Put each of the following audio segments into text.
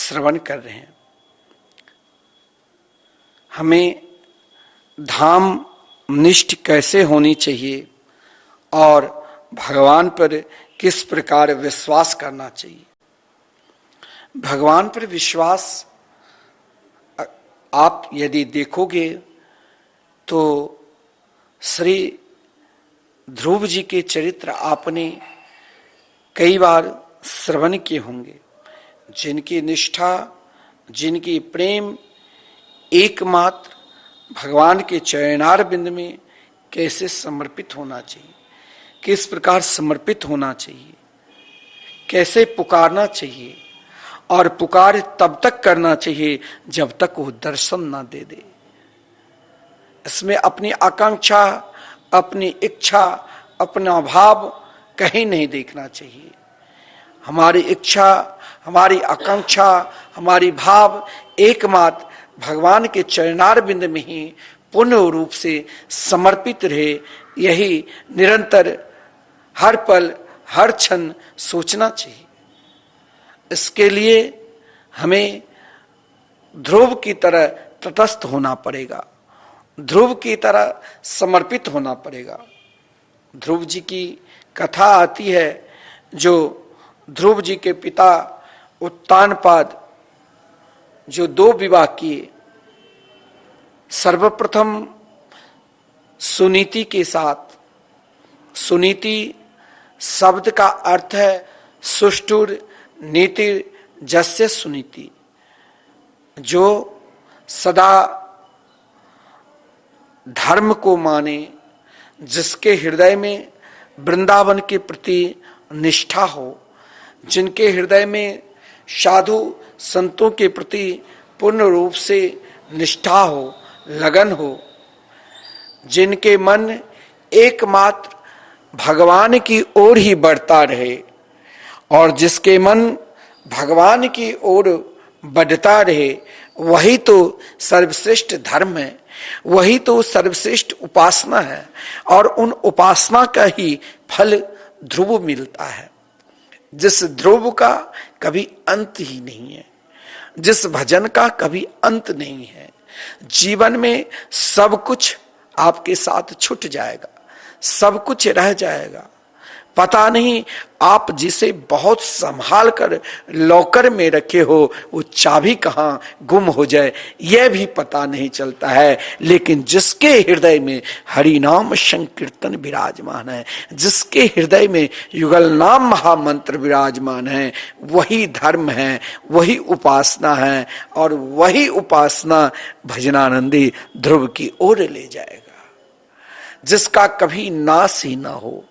श्रवण कर रहे हैं। हमें धाम निष्ठ कैसे होनी चाहिए और भगवान पर किस प्रकार विश्वास करना चाहिए। भगवान पर विश्वास आप यदि देखोगे तो श्री ध्रुव जी के चरित्र आपने कई बार श्रवण किए होंगे, जिनकी निष्ठा, जिनकी प्रेम एकमात्र भगवान के चरणार बिंद में कैसे समर्पित होना चाहिए, किस प्रकार समर्पित होना चाहिए, कैसे पुकारना चाहिए और पुकार तब तक करना चाहिए जब तक वो दर्शन ना दे दे। इसमें अपनी आकांक्षा, अपनी इच्छा, अपना भाव कहीं नहीं देखना चाहिए। हमारी इच्छा, हमारी आकांक्षा, हमारी भाव एकमात्र भगवान के चरणार बिंद में ही पूर्ण रूप से समर्पित रहे, यही निरंतर हर पल हर क्षण सोचना चाहिए। इसके लिए हमें ध्रुव की तरह तटस्थ होना पड़ेगा, ध्रुव की तरह समर्पित होना पड़ेगा। ध्रुव जी की कथा आती है, जो ध्रुव जी के पिता उत्तानपाद जो 2 विवाह किए, सर्वप्रथम सुनीति के साथ। सुनीति शब्द का अर्थ है सुष्ठुर नीति जस्य सुनीति, जो सदा धर्म को माने, जिसके हृदय में वृंदावन के प्रति निष्ठा हो, जिनके हृदय में साधु संतों के प्रति पूर्ण रूप से निष्ठा हो, लगन हो, जिनके मन एकमात्र भगवान की ओर ही बढ़ता रहे और जिसके मन भगवान की ओर बढ़ता रहे, वही तो सर्वश्रेष्ठ धर्म है, वही तो सर्वश्रेष्ठ उपासना है और उन उपासना का ही फल ध्रुव मिलता है, जिस ध्रुव का कभी अंत ही नहीं है, जिस भजन का कभी अंत नहीं है। जीवन में सब कुछ आपके साथ छूट जाएगा, सब कुछ रह जाएगा। पता नहीं आप जिसे बहुत संभाल कर लॉकर में रखे हो, वो चाबी कहाँ गुम हो जाए यह भी पता नहीं चलता है। लेकिन जिसके हृदय में हरि नाम संकीर्तन विराजमान है, जिसके हृदय में युगल नाम महामंत्र विराजमान है, वही धर्म है, वही उपासना है और वही उपासना भजनानंदी ध्रुव की ओर ले जाएगा, जिसका कभी नाश ही ना हो।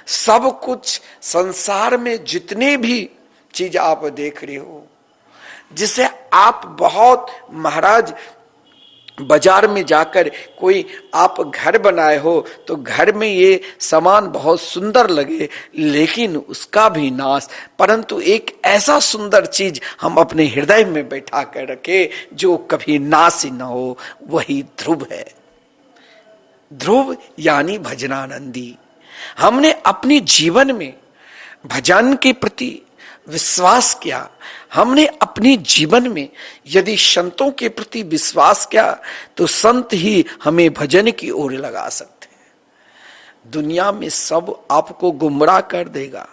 सब कुछ संसार में जितने भी चीज आप देख रहे हो, जिसे आप बहुत महाराज बाजार में जाकर कोई आप घर बनाए हो तो घर में ये सामान बहुत सुंदर लगे, लेकिन उसका भी नाश। परंतु एक ऐसा सुंदर चीज हम अपने हृदय में बैठा कर रखे जो कभी नाश ही ना हो, वही ध्रुव है। ध्रुव यानी भजनानंदी। हमने अपने जीवन में भजन के प्रति विश्वास किया, हमने अपने जीवन में यदि संतों के प्रति विश्वास किया तो संत ही हमें भजन की ओर लगा सकते हैं। दुनिया में सब आपको गुमराह कर देगा।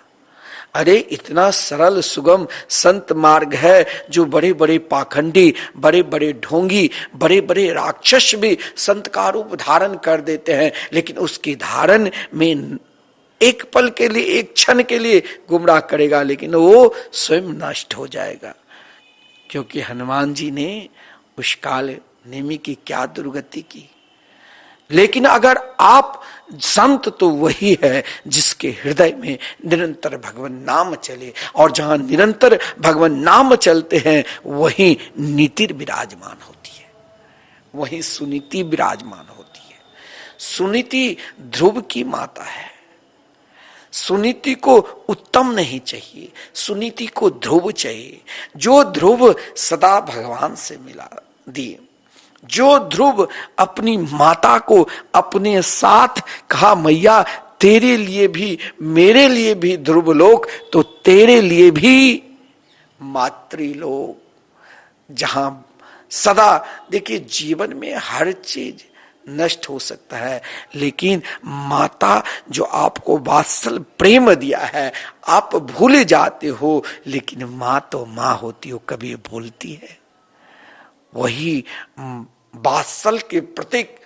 अरे इतना सरल सुगम संत मार्ग है जो बड़े बड़े पाखंडी, बड़े बड़े ढोंगी, बड़े बड़े राक्षस भी संत का रूप धारण कर देते हैं, लेकिन उसके धारण में एक पल के लिए, एक क्षण के लिए गुमराह करेगा, लेकिन वो स्वयं नष्ट हो जाएगा। क्योंकि हनुमान जी ने उस काल नेमी की क्या दुर्गति की। लेकिन अगर आप संत तो वही है जिसके हृदय में निरंतर भगवान नाम चले, और जहां निरंतर भगवान नाम चलते हैं वही नीति विराजमान होती है, वही सुनीति विराजमान होती है। सुनीति ध्रुव की माता है। सुनीति को उत्तम नहीं चाहिए, सुनीति को ध्रुव चाहिए, जो ध्रुव सदा भगवान से मिला दिए, जो ध्रुव अपनी माता को अपने साथ कहा, मैया तेरे लिए भी, मेरे लिए भी ध्रुव लोक, तो तेरे लिए भी मातृलोक। जहां सदा, देखिए जीवन में हर चीज नष्ट हो सकता है, लेकिन माता जो आपको वात्सल प्रेम दिया है आप भूल जाते हो, लेकिन माँ तो माँ होती हो, कभी भूलती है। वही वात्सल के प्रतीक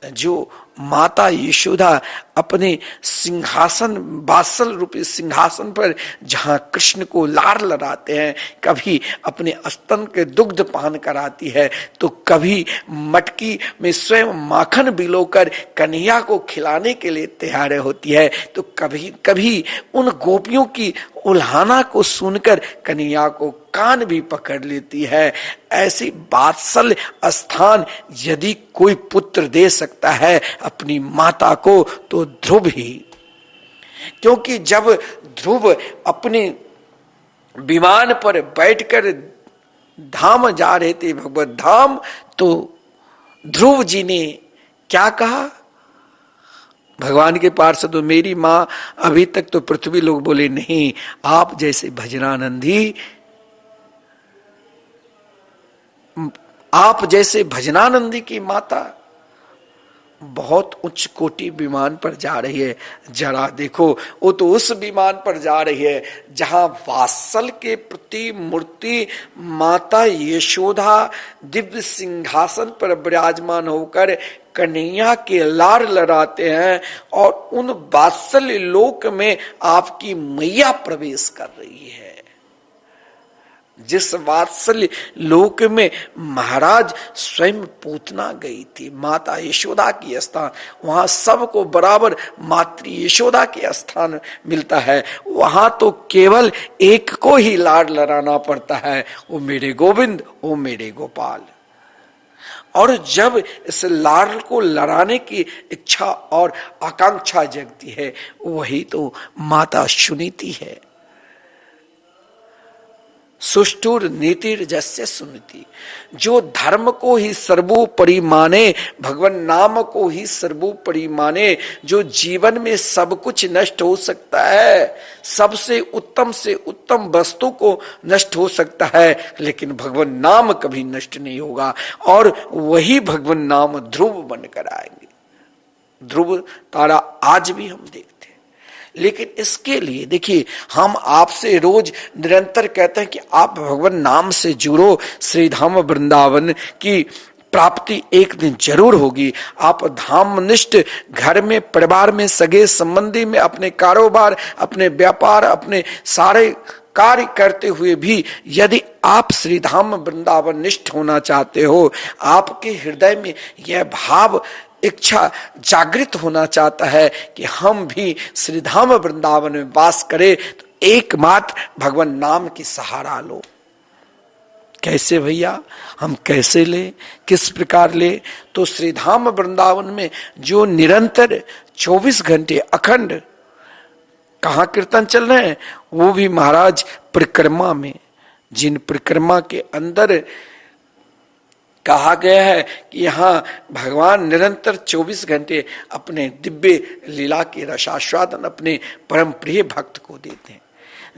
जो माता यशोदा अपने सिंहासन, वात्सल रूपी सिंहासन पर जहां कृष्ण को लाड़ लड़ाते हैं, कभी अपने स्तन के दुग्ध पान कराती है, तो कभी मटकी में स्वयं माखन भिगोकर कन्हैया को खिलाने के लिए तैयार होती है, तो कभी कभी उन गोपियों की उल्हाना को सुनकर कन्हैया को कान भी पकड़ लेती है। ऐसी वात्सल्य स्थान यदि कोई पुत्र दे सकता है अपनी माता को तो ध्रुव ही, क्योंकि जब ध्रुव अपने विमान पर बैठकर धाम जा रहे थे, भगवत धाम, तो ध्रुव जी ने क्या कहा भगवान के पार्षद, मेरी मां अभी तक तो पृथ्वी लोग बोले नहीं, आप जैसे भजनानंदी, आप जैसे भजनानंदी की माता बहुत उच्च कोटि विमान पर जा रही है। जरा देखो, वो तो उस विमान पर जा रही है जहां वात्सल के प्रति मूर्ति माता यशोदा दिव्य सिंहासन पर विराजमान होकर कन्हैया के लाड़ लड़ाते हैं, और उन वात्सल्य लोक में आपकी मैया प्रवेश कर रही है। जिस वात्सल्य लोक में महाराज स्वयं पूतना गई थी, माता यशोदा की स्थान, वहां सबको बराबर मातृ यशोदा के स्थान मिलता है। वहां तो केवल एक को ही लाड लड़ाना पड़ता है, वो मेरे गोविंद, वो मेरे गोपाल। और जब इस लाड को लड़ाने की इच्छा और आकांक्षा जगती है, वही तो माता सुनीति है। सुष्ठुर नीतिर जस्य सुनीति, जो धर्म को ही सर्वोपरि माने, भगवान नाम को ही सर्वोपरि माने, जो जीवन में सब कुछ नष्ट हो सकता है, सबसे से उत्तम वस्तु को नष्ट हो सकता है, लेकिन भगवान नाम कभी नष्ट नहीं होगा। और वही भगवान नाम ध्रुव बनकर आएंगे। ध्रुव तारा आज भी हम देखते, लेकिन इसके लिए देखिए, हम आपसे रोज निरंतर कहते हैं कि आप भगवान नाम से जुड़ो, श्री धाम वृंदावन की प्राप्ति एक दिन जरूर होगी। आप धामनिष्ठ घर में, परिवार में, सगे संबंधी में, अपने कारोबार, अपने व्यापार, अपने सारे कार्य करते हुए भी यदि आप श्री धाम वृंदावन निष्ठ होना चाहते हो, आपके हृदय में यह भाव, इच्छा जागृत होना चाहता है कि हम भी श्री धाम वृंदावन में वास करें, तो एकमात्र भगवान नाम की सहारा लो। कैसे भैया, हम कैसे ले, किस प्रकार ले? तो श्री धाम वृंदावन में जो निरंतर 24 घंटे अखंड कहाँ कीर्तन चल रहे हैं, वो भी महाराज परिक्रमा में, जिन परिक्रमा के अंदर कहा गया है कि यहाँ भगवान निरंतर 24 घंटे अपने दिव्य लीला के रसास्वादन अपने परम प्रिय भक्त को देते हैं।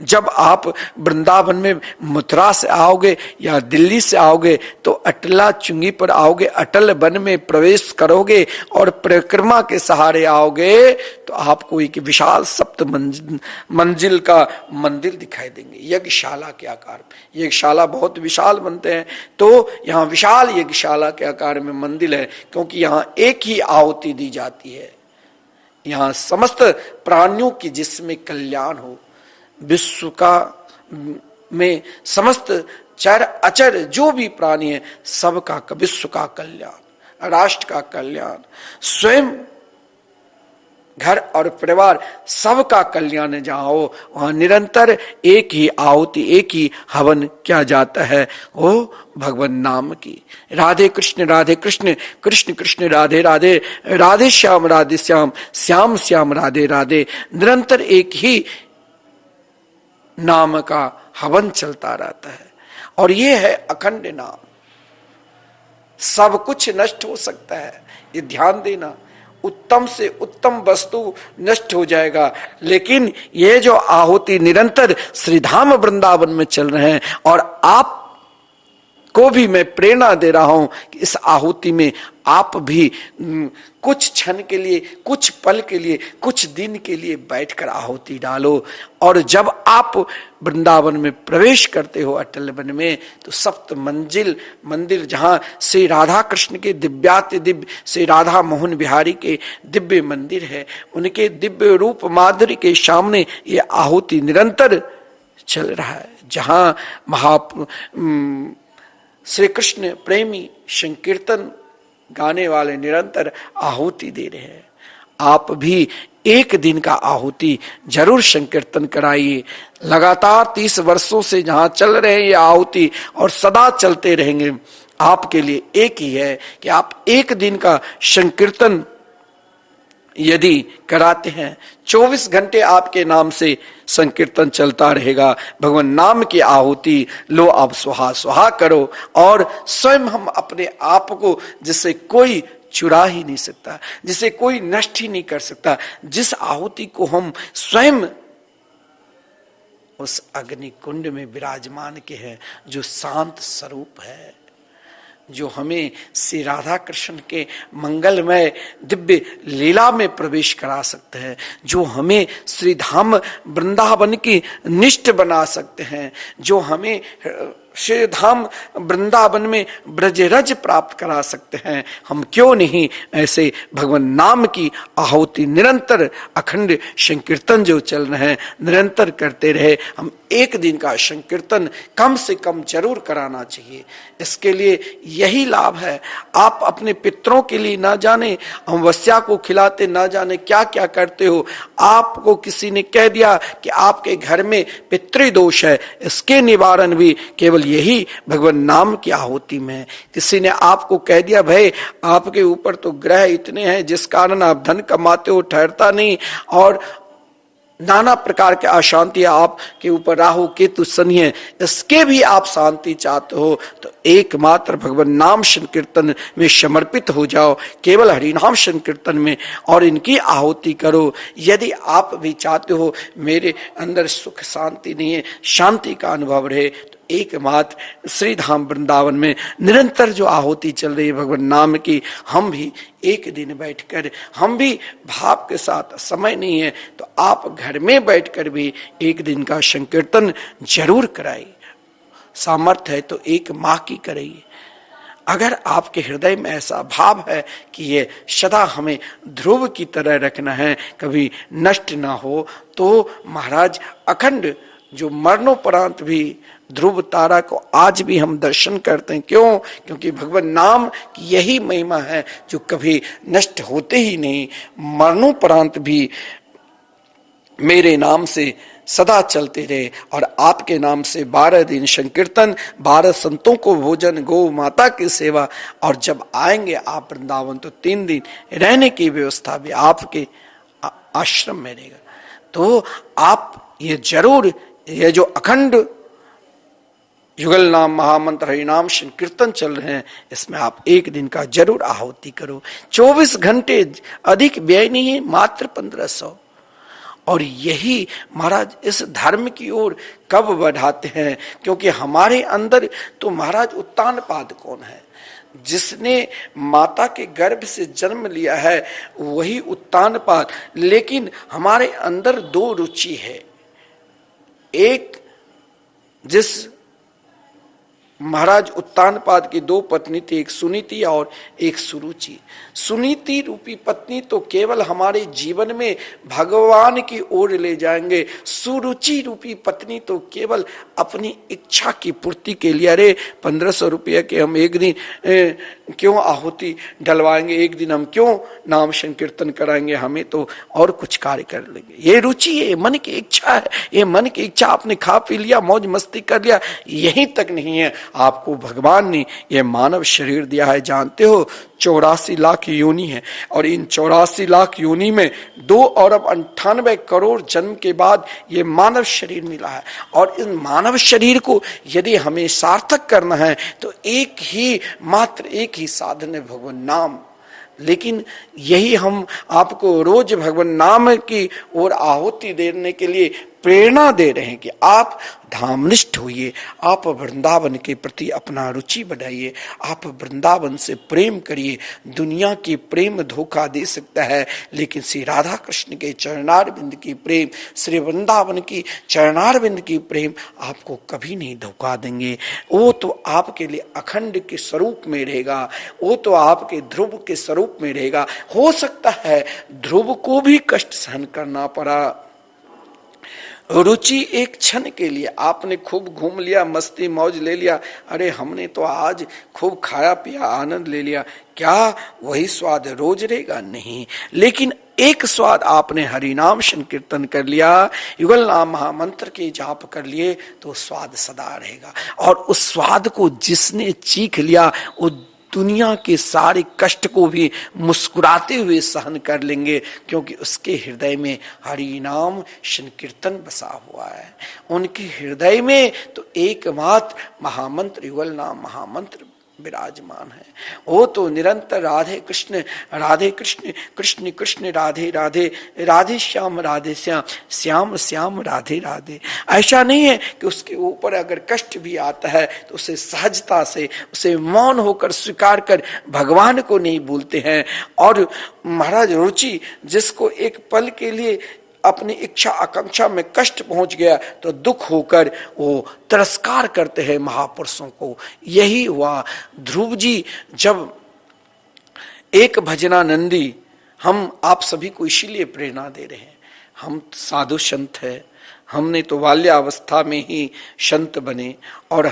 जब आप वृंदावन में मथुरा से आओगे या दिल्ली से आओगे तो अटला चुंगी पर आओगे, अटल वन में प्रवेश करोगे और परिक्रमा के सहारे आओगे तो आपको एक विशाल सप्त मंजिल का मंदिर दिखाई देंगे, यज्ञशाला के आकार में। यज्ञशाला बहुत विशाल बनते हैं, तो यहाँ विशाल यज्ञशाला के आकार में मंदिर है, क्योंकि यहाँ एक ही आहुति दी जाती है। यहाँ समस्त प्राणियों की जिसमें कल्याण हो, विश्व का में समस्त चर अचर जो भी प्राणी है, सबका, विश्व का कल्याण, राष्ट्र का कल्याण, स्वयं घर और परिवार सबका कल्याण जहां हो, वहां निरंतर एक ही आहुति, एक ही हवन किया जाता है, वो भगवान नाम की। राधे कृष्ण कृष्ण कृष्ण राधे राधे, राधे श्याम श्याम श्याम राधे राधे, निरंतर एक ही नाम का हवन चलता रहता है। और ये है अखंड नाम। सब कुछ नष्ट हो सकता है, ये ध्यान देना, उत्तम से उत्तम वस्तु नष्ट हो जाएगा, लेकिन ये जो आहुति निरंतर श्री धाम वृंदावन में चल रहे हैं और आप को भी मैं प्रेरणा दे रहा हूं कि इस आहुति में आप भी कुछ क्षण के लिए, कुछ पल के लिए, कुछ दिन के लिए बैठकर आहुति डालो। और जब आप वृंदावन में प्रवेश करते हो अटल वन में, तो सप्त मंजिल मंदिर जहां श्री राधा कृष्ण के दिव्याति दिव्य, श्री राधा मोहन बिहारी के दिव्य मंदिर है, उनके दिव्य रूप माधुरी के सामने ये आहुति निरंतर चल रहा है। जहां श्री कृष्ण प्रेमी संकीर्तन गाने वाले निरंतर आहुति दे रहे हैं। आप भी एक दिन का आहुति जरूर संकीर्तन कराइए। लगातार 30 वर्षों से जहां चल रहे हैं ये आहुति और सदा चलते रहेंगे, आपके लिए एक ही है कि आप एक दिन का संकीर्तन यदि कराते हैं, 24 घंटे आपके नाम से संकीर्तन चलता रहेगा। भगवान नाम की आहुति लो आप सुहा सुहा करो, और स्वयं हम अपने आप को, जिससे कोई चुरा ही नहीं सकता, जिसे कोई नष्ट ही नहीं कर सकता, जिस आहुति को हम स्वयं उस अग्नि कुंड में विराजमान के हैं, जो शांत स्वरूप है, जो हमें श्री राधा कृष्ण के मंगलमय दिव्य लीला में प्रवेश करा सकते हैं, जो हमें श्री धाम वृंदावन की निष्ठ बना सकते हैं, जो हमें श्री धाम वृंदावन में ब्रजरज प्राप्त करा सकते हैं। हम क्यों नहीं ऐसे भगवान नाम की आहुति निरंतर अखंड संकीर्तन जो चल रहे हैं निरंतर करते रहे। हम एक दिन का संकीर्तन कम से कम जरूर कराना चाहिए। इसके लिए यही लाभ है। आप अपने पितरों के लिए ना जाने अमावस्या को खिलाते, ना जाने क्या क्या करते हो। आपको किसी ने कह दिया कि आपके घर में पितृदोष है, इसके निवारण भी केवल यही भगवान नाम की आहुति में। किसी ने आपको कह दिया भाई आपके ऊपर तो ग्रह इतने हैं जिस कारण आप धन कमाते हो, ठहरता नहीं, और नाना प्रकार के अशांति आपके ऊपर राहु केतु शनि है, इसके भी आप शांति चाहते हो, तो एकमात्र भगवान नाम संकीर्तन में समर्पित हो जाओ, केवल हरिनाम संकीर्तन में, और इनकी आहुति करो। यदि आप भी चाहते हो मेरे अंदर सुख शांति नहीं है, शांति का अनुभव रहे, तो एकमात्र श्री धाम वृंदावन में निरंतर जो आहुति चल रही है भगवान नाम की, हम भी एक दिन बैठकर, हम भी भाव के साथ, समय नहीं है तो आप घर में बैठकर भी एक दिन का संकीर्तन जरूर कराइए। सामर्थ्य है तो एक माह की कराइए। अगर आपके हृदय में ऐसा भाव है कि ये सदा हमें ध्रुव की तरह रखना है, कभी नष्ट ना हो, तो महाराज अखंड जो मरणोपरांत भी ध्रुव तारा को आज भी हम दर्शन करते हैं। क्यों? क्योंकि भगवान नाम की यही महिमा है जो कभी नष्ट होते ही नहीं, मरणोपरांत भी मेरे नाम से सदा चलते रहे। और आपके नाम से 12 दिन संकीर्तन, 12 संतों को भोजन, गौ माता की सेवा, और जब आएंगे आप वृंदावन तो 3 दिन रहने की व्यवस्था भी आपके आश्रम में रहेगा। तो आप ये जरूर, ये जो अखंड युगल नाम महामंत्र हरिनाम संकीर्तन चल रहे हैं, इसमें आप एक दिन का जरूर आहुति करो। 24 घंटे अधिक व्यय नहीं है, मात्र 1500। और यही महाराज इस धर्म की ओर कब बढ़ाते हैं? क्योंकि हमारे अंदर तो महाराज उत्तानपाद कौन है? जिसने माता के गर्भ से जन्म लिया है वही उत्तानपाद। लेकिन हमारे अंदर 2 रुचि है। एक, जिस महाराज उत्तानपाद की 2 पत्नी थी, एक सुनीति और एक सुरुचि। सुनीति रूपी पत्नी तो केवल हमारे जीवन में भगवान की ओर ले जाएंगे, सुरुचि रूपी पत्नी तो केवल अपनी इच्छा की पूर्ति के लिए, अरे 1500 रुपये के हम एक दिन क्यों आहुति डलवाएंगे, एक दिन हम क्यों नाम संकीर्तन कराएंगे, हमें तो और कुछ कार्य कर लेंगे। ये रुचि है, मन की इच्छा है। ये मन की इच्छा आपने खा पी लिया, मौज मस्ती कर लिया, यहीं तक नहीं है। आपको भगवान ने ये मानव शरीर दिया है। जानते हो 84 लाख योनि है, और इन 84 लाख योनि में 2 अरब 98 करोड़ जन्म के बाद ये मानव शरीर मिला है। और इन मानव शरीर को यदि हमें सार्थक करना है तो एक ही मात्र एक ही साधन है, भगवान नाम। लेकिन यही हम आपको रोज भगवान नाम की ओर आहुति देने के लिए प्रेरणा दे रहे हैं कि आप धामनिष्ठ होइए, आप वृंदावन के प्रति अपना रुचि बढ़ाइए, आप वृंदावन से प्रेम करिए। दुनिया की प्रेम धोखा दे सकता है, लेकिन श्री राधा कृष्ण के चरणारविंद की प्रेम, श्री वृंदावन की चरणारविंद की प्रेम आपको कभी नहीं धोखा देंगे। वो तो आपके लिए अखंड के स्वरूप में रहेगा, वो तो आपके ध्रुव के स्वरूप में रहेगा। हो सकता है ध्रुव को भी कष्ट सहन करना पड़ा, रुचि एक क्षण के लिए, आपने खूब घूम लिया, मस्ती मौज ले लिया, अरे हमने तो आज खूब खाया पिया, आनंद ले लिया, क्या वही स्वाद रोज रहेगा? नहीं। लेकिन एक स्वाद आपने हरिनाम संकीर्तन कर लिया, युगल नाम महामंत्र के जाप कर लिए, तो स्वाद सदा रहेगा। और उस स्वाद को जिसने चीख लिया, वो दुनिया के सारे कष्ट को भी मुस्कुराते हुए सहन कर लेंगे, क्योंकि उसके हृदय में हरि नाम संकीर्तन बसा हुआ है। उनके हृदय में तो एकमात्र महामंत्र युगल नाम महामंत्र विराजमान है। वो तो निरंतर राधे कृष्ण कृष्ण कृष्ण राधे राधे, राधे श्याम राधे श्याम, श्याम श्याम राधे राधे। ऐसा नहीं है कि उसके ऊपर अगर कष्ट भी आता है तो उसे सहजता से, उसे मौन होकर स्वीकार कर भगवान को नहीं भूलते हैं। और महाराज रुचि जिसको एक पल के लिए अपनी इच्छा आकांक्षा में कष्ट पहुंच गया तो दुख होकर वो तिरस्कार करते हैं महापुरुषों को। यही हुआ ध्रुव जी जब एक भजनानंदी, हम आप सभी को इसीलिए प्रेरणा दे रहे हैं, हम साधु संत है, हमने तो बाल्यावस्था में ही संत बने और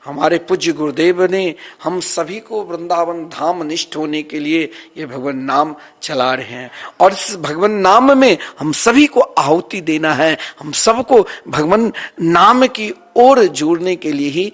हमारे पूज्य गुरुदेव ने हम सभी को वृंदावन धाम निष्ठ होने के लिए ये भगवान नाम चला रहे हैं। और इस भगवान नाम में हम सभी को आहुति देना है, हम सबको भगवान नाम की ओर जोड़ने के लिए ही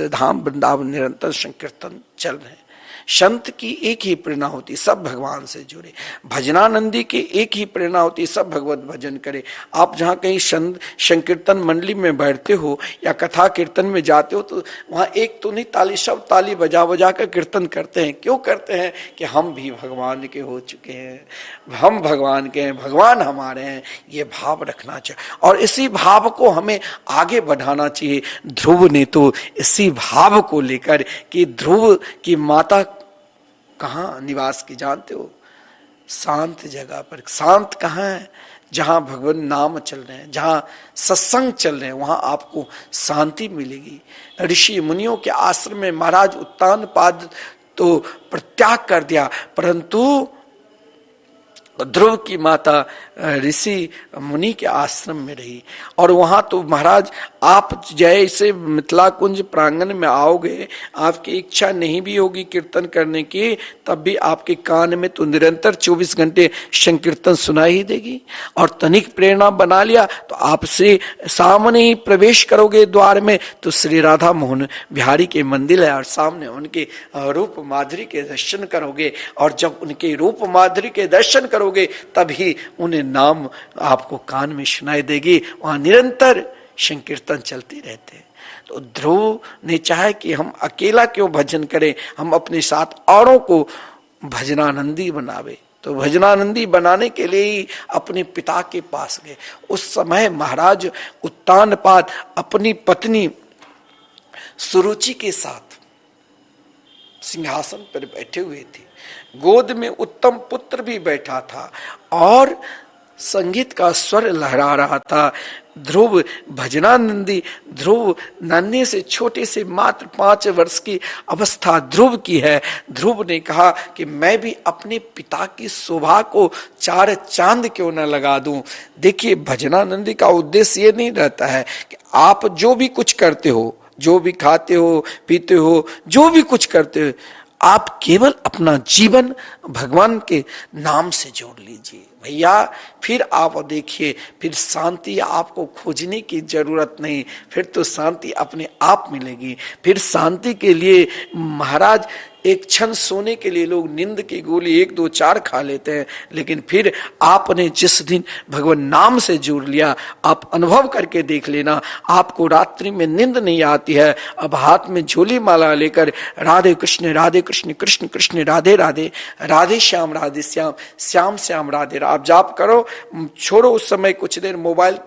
धाम वृंदावन निरंतर संकीर्तन चल रहे हैं। संत की एक ही प्रेरणा होती, सब भगवान से जुड़े। भजनानंदी की एक ही प्रेरणा होती, सब भगवत भजन करे। आप जहाँ कहीं संकीर्तन मंडली में बैठते हो या कथा कीर्तन में जाते हो तो वहाँ एक तो नहीं ताली, सब ताली बजा बजा कर कीर्तन करते हैं। क्यों करते हैं? कि हम भी भगवान के हो चुके हैं, हम भगवान के हैं, भगवान हमारे हैं, ये भाव रखना चाहिए और इसी भाव को हमें आगे बढ़ाना चाहिए। ध्रुव ने तो इसी भाव को लेकर कि ध्रुव की माता कहाँ निवास की जानते हो? शांत जगह पर। शांत कहाँ है? जहां भगवान नाम चल रहे हैं, जहां सत्संग चल रहे हैं, वहां आपको शांति मिलेगी। ऋषि मुनियों के आश्रम में महाराज उत्तानपाद तो परित्याग कर दिया, परंतु ध्रुव की माता ऋषि मुनि के आश्रम में रही। और वहां तो महाराज आप जैसे मिथिला कुंज प्रांगण में आओगे, आपकी इच्छा नहीं भी होगी कीर्तन करने की, तब भी आपके कान में तो निरंतर 24 घंटे संकीर्तन सुनाई ही देगी। और तनिक प्रेरणा बना लिया तो आपसे सामने ही प्रवेश करोगे द्वार में तो श्री राधा मोहन बिहारी के मंदिर है और सामने उनके रूप माधुरी के दर्शन करोगे। और जब उनके रूप माधुरी के दर्शन करोगे तभी उन्हें नाम आपको कान में सुनाई देगी। वहां निरंतर संकीर्तन चलते रहते हैं। तो ध्रुव ने चाहे कि हम अकेला क्यों भजन करें, हम अपने साथ औरों को भजनानंदी बनावे। तो भजनानंदी बनाने के लिए ही अपने पिता के पास गए। उस समय महाराज उत्तानपाद अपनी पत्नी सुरुचि के साथ सिंहासन पर बैठे हुए थे, गोद में उत्तम पुत्र भी बैठा था और संगीत का स्वर लहरा रहा था। ध्रुव भजनानंदी, ध्रुव नन्हे से छोटे से मात्र 5 वर्ष की अवस्था ध्रुव की है। ध्रुव ने कहा कि मैं भी अपने पिता की शोभा को 4 चांद क्यों न लगा दूं। देखिए भजनानंदी का उद्देश्य ये नहीं रहता है कि आप जो भी कुछ करते हो, जो भी खाते हो पीते हो, जो भी कुछ करते हो, आप केवल अपना जीवन भगवान के नाम से जोड़ लीजिए भैया। फिर आप देखिए, फिर शांति आपको खोजने की जरूरत नहीं, फिर तो शांति अपने आप मिलेगी। फिर शांति के लिए महाराज एक क्षण सोने के लिए लोग नींद की गोली 1 2 4 खा लेते हैं, लेकिन फिर आपने जिस दिन भगवान नाम से जुड़ लिया, आप अनुभव करके देख लेना, आपको रात्रि में नींद नहीं आती है। अब हाथ में झोली माला लेकर राधे कृष्ण कृष्ण कृष्ण राधे राधे, राधे श्याम श्याम श्याम राधे, आप जाप करो, छोड़ो उस समय कुछ देर मोबाइल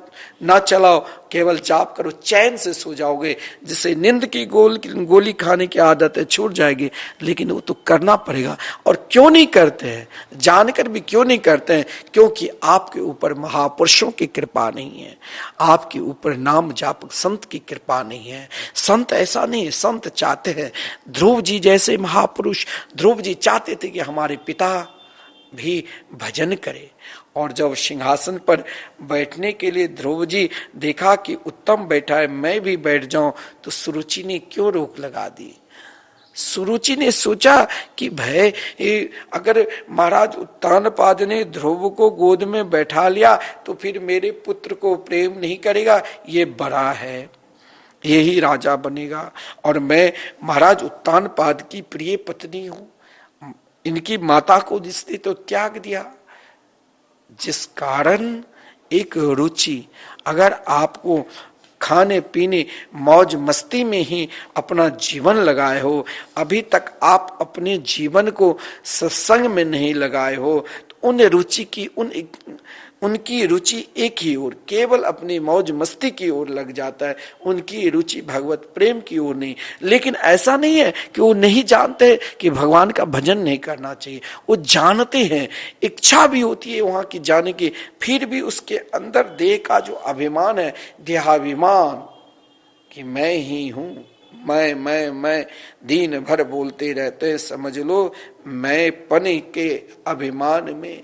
ना चलाओ, केवल जाप करो, चैन से सो जाओगे। जिसे नींद की गोली खाने की आदत है छूट जाएगी, लेकिन वो तो करना पड़ेगा। और क्यों नहीं करते हैं, जानकर भी क्यों नहीं करते हैं? क्योंकि आपके ऊपर महापुरुषों की कृपा नहीं है, आपके ऊपर नाम जापक संत की कृपा नहीं है। संत ऐसा नहीं है, संत चाहते हैं, ध्रुव जी जैसे महापुरुष, ध्रुव जी चाहते थे कि हमारे पिता भी भजन करे। और जब सिंहासन पर बैठने के लिए ध्रुव जी देखा कि उत्तम बैठा है, मैं भी बैठ जाऊं, तो सुरुचि ने क्यों रोक लगा दी? सुरुचि ने सोचा कि भाई अगर महाराज उत्तानपाद ने ध्रुव को गोद में बैठा लिया तो फिर मेरे पुत्र को प्रेम नहीं करेगा, ये बड़ा है, यही राजा बनेगा, और मैं महाराज उत्तानपाद की प्रिय पत्नी हूं, इनकी माता को जिसने तो त्याग दिया। जिस कारण एक रुचि, अगर आपको खाने पीने मौज मस्ती में ही अपना जीवन लगाए हो, अभी तक आप अपने जीवन को सत्संग में नहीं लगाए हो, तो उन रुचि की उनकी रुचि एक ही ओर, केवल अपनी मौज मस्ती की ओर लग जाता है, उनकी रुचि भगवत प्रेम की ओर नहीं। लेकिन ऐसा नहीं है कि वो नहीं जानते कि भगवान का भजन नहीं करना चाहिए, वो जानते हैं, इच्छा भी होती है वहां की जाने की, फिर भी उसके अंदर देह का जो अभिमान है, देहाभिमान, कि मैं ही हूं, मैं दिन भर बोलते रहते, समझ लो मैं पने के अभिमान में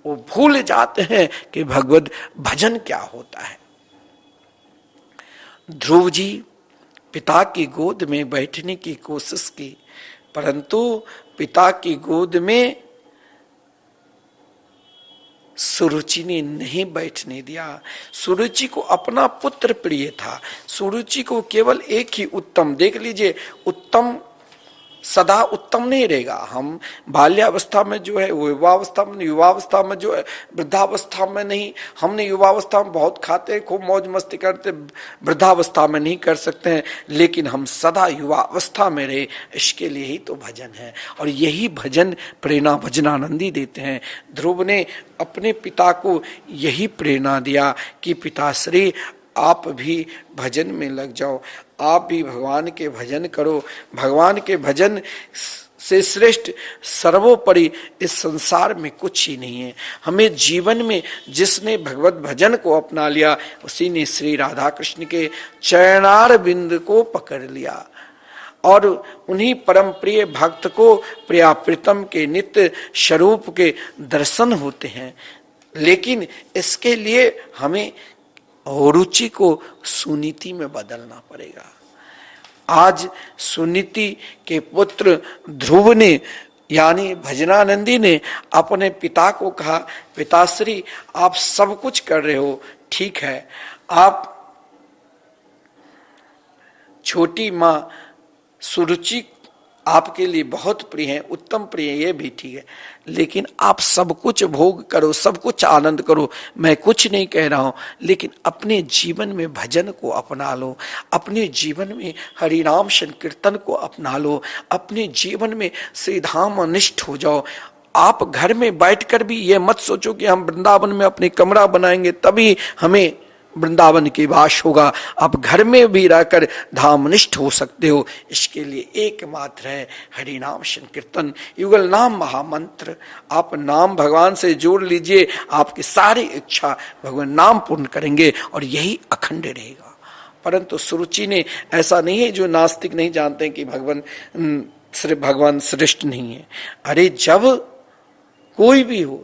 वो भूल जाते हैं कि भगवत भजन क्या होता है। ध्रुव जी पिता की गोद में बैठने की कोशिश की, परंतु पिता की गोद में सुरुचि ने नहीं बैठने दिया। सुरुचि को अपना पुत्र प्रिय था, सुरुचि को केवल एक ही उत्तम, देख लीजिए, उत्तम सदा उत्तम नहीं रहेगा। हम बाल्यावस्था में जो है वो युवावस्था में, युवावस्था में जो है वृद्धावस्था में नहीं। हमने युवावस्था में बहुत खाते, खूब मौज मस्ती करते, वृद्धावस्था में नहीं कर सकते हैं, लेकिन हम सदा युवावस्था में रहे, इसके लिए ही तो भजन है, और यही भजन प्रेरणा भजनानंदी देते हैं। ध्रुव ने अपने पिता को यही प्रेरणा दिया कि पिताश्री आप भी भजन में लग जाओ, आप भी भगवान के भजन करो। भगवान के भजन से श्रेष्ठ सर्वोपरि इस संसार में कुछ ही नहीं है। हमें जीवन में जिसने भगवत भजन को अपना लिया, उसी ने श्री राधा कृष्ण के चरणार बिंद को पकड़ लिया, और उन्हीं परम प्रिय भक्त को प्रिया प्रीतम के नित्य स्वरूप के दर्शन होते हैं। लेकिन इसके लिए हमें रुचि को सुनीति में बदलना पड़ेगा। आज सुनीति के पुत्र ध्रुव ने, यानी भजनानंदी ने अपने पिता को कहा, पिताश्री आप सब कुछ कर रहे हो, ठीक है, आप छोटी माँ सुरुचि आपके लिए बहुत प्रिय है, उत्तम प्रिय, ये भी ठीक है, लेकिन आप सब कुछ भोग करो, सब कुछ आनंद करो, मैं कुछ नहीं कह रहा हूं, लेकिन अपने जीवन में भजन को अपना लो, अपने जीवन में हरिनाम संकीर्तन को अपना लो, अपने जीवन में श्री धाम निष्ठ हो जाओ। आप घर में बैठकर भी ये मत सोचो कि हम वृंदावन में अपने कमरा बनाएंगे तभी हमें वृंदावन की वास होगा। आप घर में भी रहकर धामनिष्ठ हो सकते हो। इसके लिए एकमात्र है हरिनाम संकीर्तन, युगल नाम महामंत्र। आप नाम भगवान से जोड़ लीजिए, आपकी सारी इच्छा भगवान नाम पूर्ण करेंगे और यही अखंड रहेगा। परंतु सुरुचि ने ऐसा नहीं है, जो नास्तिक नहीं जानते कि भगवान श्रेष्ठ नहीं है। अरे जब कोई भी हो,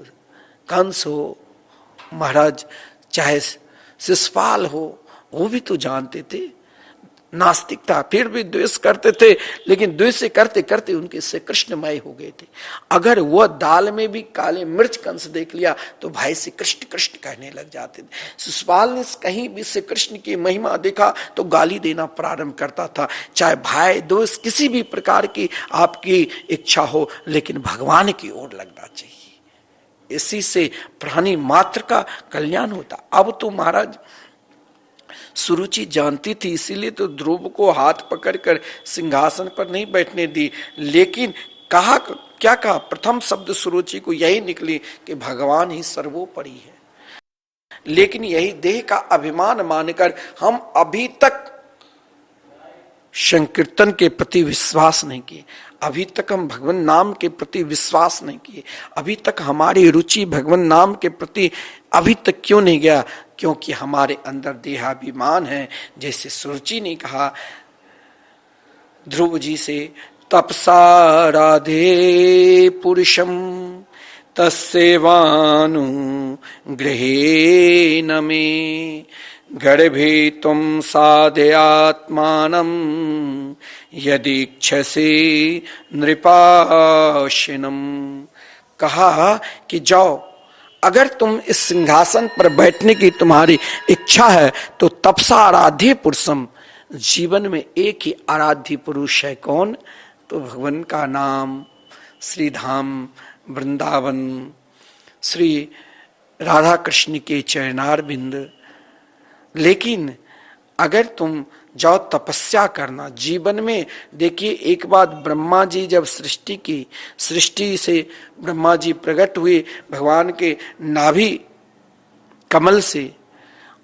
कंस हो, महाराज चाहे शिशुपाल हो, वो भी तो जानते थे नास्तिक था, फिर भी द्वेष करते थे, लेकिन द्वेष से करते करते उनके से कृष्णमय हो गए थे। अगर वह दाल में भी काले मिर्च कंस देख लिया तो भाई से कृष्ण कृष्ण कहने लग जाते थे। शिशुपाल ने कहीं भी से कृष्ण की महिमा देखा तो गाली देना प्रारंभ करता था। चाहे भाई दोस्त किसी भी प्रकार की आपकी इच्छा हो, लेकिन भगवान की ओर लगना चाहिए, इसी से प्राणी मात्र का कल्याण होता। अब तो महाराज सुरुचि जानती थी, इसीलिए तो ध्रुव को हाथ पकड़कर सिंहासन पर नहीं बैठने दी, लेकिन कहा क्या कहा, प्रथम शब्द सुरुचि को यही निकली कि भगवान ही सर्वोपरि है। लेकिन यही देह का अभिमान मानकर हम अभी तक संकीर्तन के प्रति विश्वास नहीं किए, अभी तक हम भगवान नाम के प्रति विश्वास नहीं किए, अभी तक हमारी रुचि भगवान नाम के प्रति अभी तक क्यों नहीं गया? क्योंकि हमारे अंदर देहाभिमान है। जैसे सुरुचि ने कहा ध्रुव जी से, तपसा राधे पुरुषम तस्सेवानु गृहेण मे गर्भे तुम साधयात्मानं यदीक्षसे नृपाशिनम। कहा कि जाओ, अगर तुम इस सिंहासन पर बैठने की तुम्हारी इच्छा है तो तपसा आराध्य पुरुषम, जीवन में एक ही आराध्य पुरुष है। कौन? तो भगवान का नाम, श्री धाम वृंदावन, श्री राधा कृष्ण के चरणार बिंद। लेकिन अगर तुम जाओ तपस्या करना जीवन में, देखिए एक बात, ब्रह्मा जी जब सृष्टि से ब्रह्मा जी प्रकट हुए भगवान के नाभि कमल से,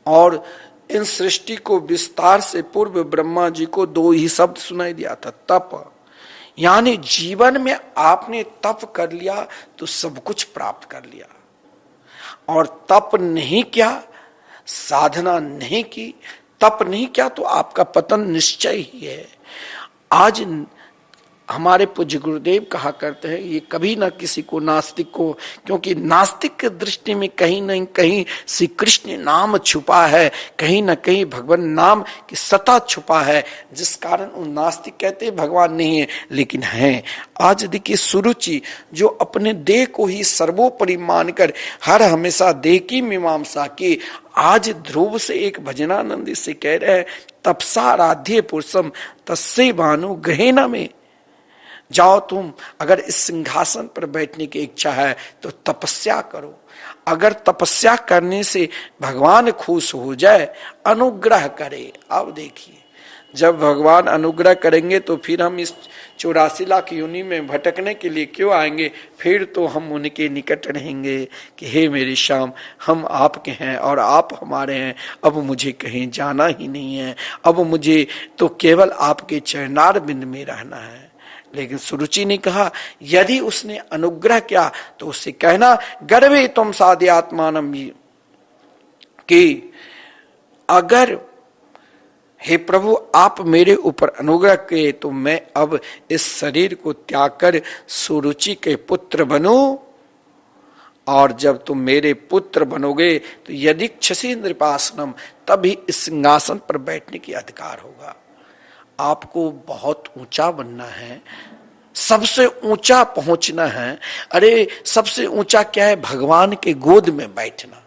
और इन सृष्टि को विस्तार से पूर्व ब्रह्मा जी को दो ही शब्द सुनाई दिया था, तप। यानी जीवन में आपने तप कर लिया तो सब कुछ प्राप्त कर लिया, और तप नहीं किया, साधना नहीं की, तप नहीं किया तो आपका पतन निश्चय ही है। आज हमारे पूज्य गुरुदेव कहा करते हैं, ये कभी ना किसी को नास्तिक को, क्योंकि नास्तिक की दृष्टि में कहीं न कहीं श्री कृष्ण नाम छुपा है, कहीं ना कहीं भगवान नाम की सत्ता छुपा है, जिस कारण उन नास्तिक कहते हैं भगवान नहीं है, लेकिन है। आज देखिए सुरुचि जो अपने देह को ही सर्वोपरि मानकर हर हमेशा देह की मीमांसा की, आज ध्रुव से एक भजनानंदी से कह रहे हैं, तपसा राध्य पुरुषम तस्से भानु गृहेण में। जाओ तुम, अगर इस सिंहासन पर बैठने की इच्छा है तो तपस्या करो। अगर तपस्या करने से भगवान खुश हो जाए, अनुग्रह करे। अब देखिए, जब भगवान अनुग्रह करेंगे तो फिर हम इस 84 लाख योनि में भटकने के लिए क्यों आएंगे? फिर तो हम उनके निकट रहेंगे कि हे मेरे श्याम, हम आपके हैं और आप हमारे हैं, अब मुझे कहीं जाना ही नहीं है, अब मुझे तो केवल आपके चरणार बिंद में रहना है। लेकिन सुरुचि ने कहा, यदि उसने अनुग्रह किया तो उससे कहना, गर्वे तुम साधे आत्मानम, कि अगर हे प्रभु आप मेरे ऊपर अनुग्रह किए तो मैं अब इस शरीर को त्याग कर सुरुचि के पुत्र बनूं, और जब तुम मेरे पुत्र बनोगे तो यदि क्षसी नृपासनम, तभी इस सिंहासन पर बैठने की अधिकार होगा। आपको बहुत ऊंचा बनना है, सबसे ऊंचा पहुंचना है। अरे सबसे ऊंचा क्या है? भगवान के गोद में बैठना।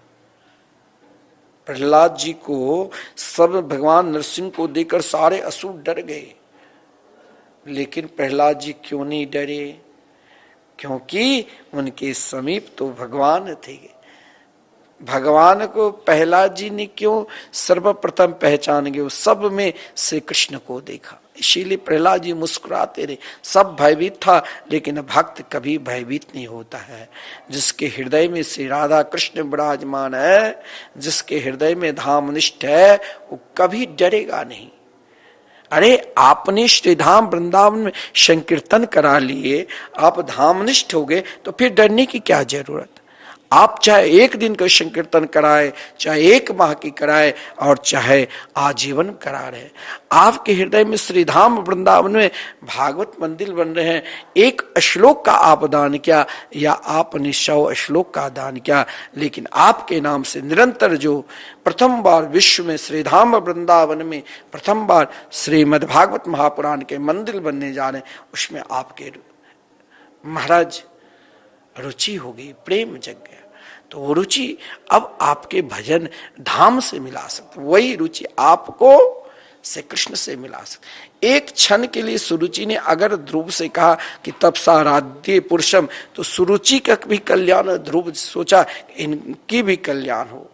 प्रहलाद जी को सब भगवान नरसिंह को देकर सारे असुर डर गए, लेकिन प्रहलाद जी क्यों नहीं डरे? क्योंकि उनके समीप तो भगवान थे। भगवान को प्रहलाद जी ने क्यों सर्वप्रथम पहचान गए? सब में श्री कृष्ण को देखा, इसीलिए प्रहलाद जी मुस्कुराते रहे। सब भयभीत था, लेकिन भक्त कभी भयभीत नहीं होता है। जिसके हृदय में श्री राधा कृष्ण विराजमान है, जिसके हृदय में धामनिष्ठ है, वो कभी डरेगा नहीं। अरे आपने श्री धाम वृंदावन में संकीर्तन करा लिए, आप धामनिष्ठ हो गए, तो फिर डरने की क्या जरूरत? आप चाहे एक दिन का संकीर्तन कराए, चाहे एक माह की कराए, और चाहे आजीवन करा रहे, आपके हृदय में श्री धाम वृंदावन में भागवत मंदिर बन रहे हैं। एक श्लोक का आप दान किया या आपने 100 श्लोक का दान किया, लेकिन आपके नाम से निरंतर जो प्रथम बार विश्व में श्री धाम वृंदावन में प्रथम बार श्रीमद् भागवत महापुराण के मंदिर बनने जा रहे हैं, उसमें आपके महाराज रुचि हो गई, प्रेम जग गया। तो वो रुचि अब आपके भजन धाम से मिला सकते, वही रुचि आपको से कृष्ण से मिला सकते। एक क्षण के लिए सुरुचि ने अगर ध्रुव से कहा कि तपसा राध्य पुरुषम, तो सुरुचि का भी कल्याण, ध्रुव सोचा इनकी भी कल्याण हो।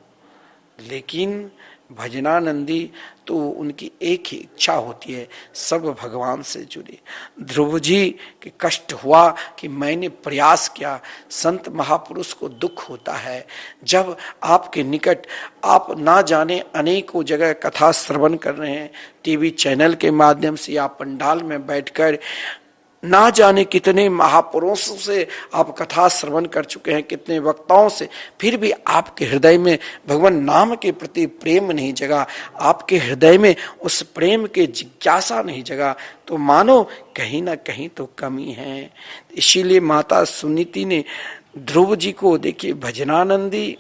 लेकिन भजनानंदी तो उनकी एक ही इच्छा होती है, सब भगवान से जुड़े। ध्रुव जी के कष्ट हुआ कि मैंने प्रयास किया। संत महापुरुष को दुख होता है जब आपके निकट आप ना जाने अनेकों जगह कथा श्रवण कर रहे हैं, टीवी चैनल के माध्यम से या पंडाल में बैठकर ना जाने कितने महापुरुषों से आप कथा श्रवण कर चुके हैं, कितने वक्ताओं से, फिर भी आपके हृदय में भगवान नाम के प्रति प्रेम नहीं जगा, आपके हृदय में उस प्रेम के जिज्ञासा नहीं जगा, तो मानो कहीं ना कहीं तो कमी है। इसीलिए माता सुनीति ने ध्रुव जी को, देखिए भजनानंदी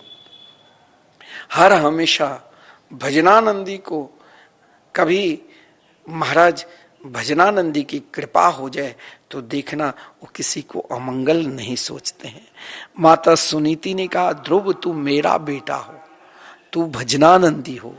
हर हमेशा भजनानंदी को, कभी महाराज भजनानंदी की कृपा हो जाए तो देखना वो किसी को अमंगल नहीं सोचते हैं। माता सुनीति ने कहा, ध्रुव तू मेरा बेटा हो, तू भजनानंदी हो,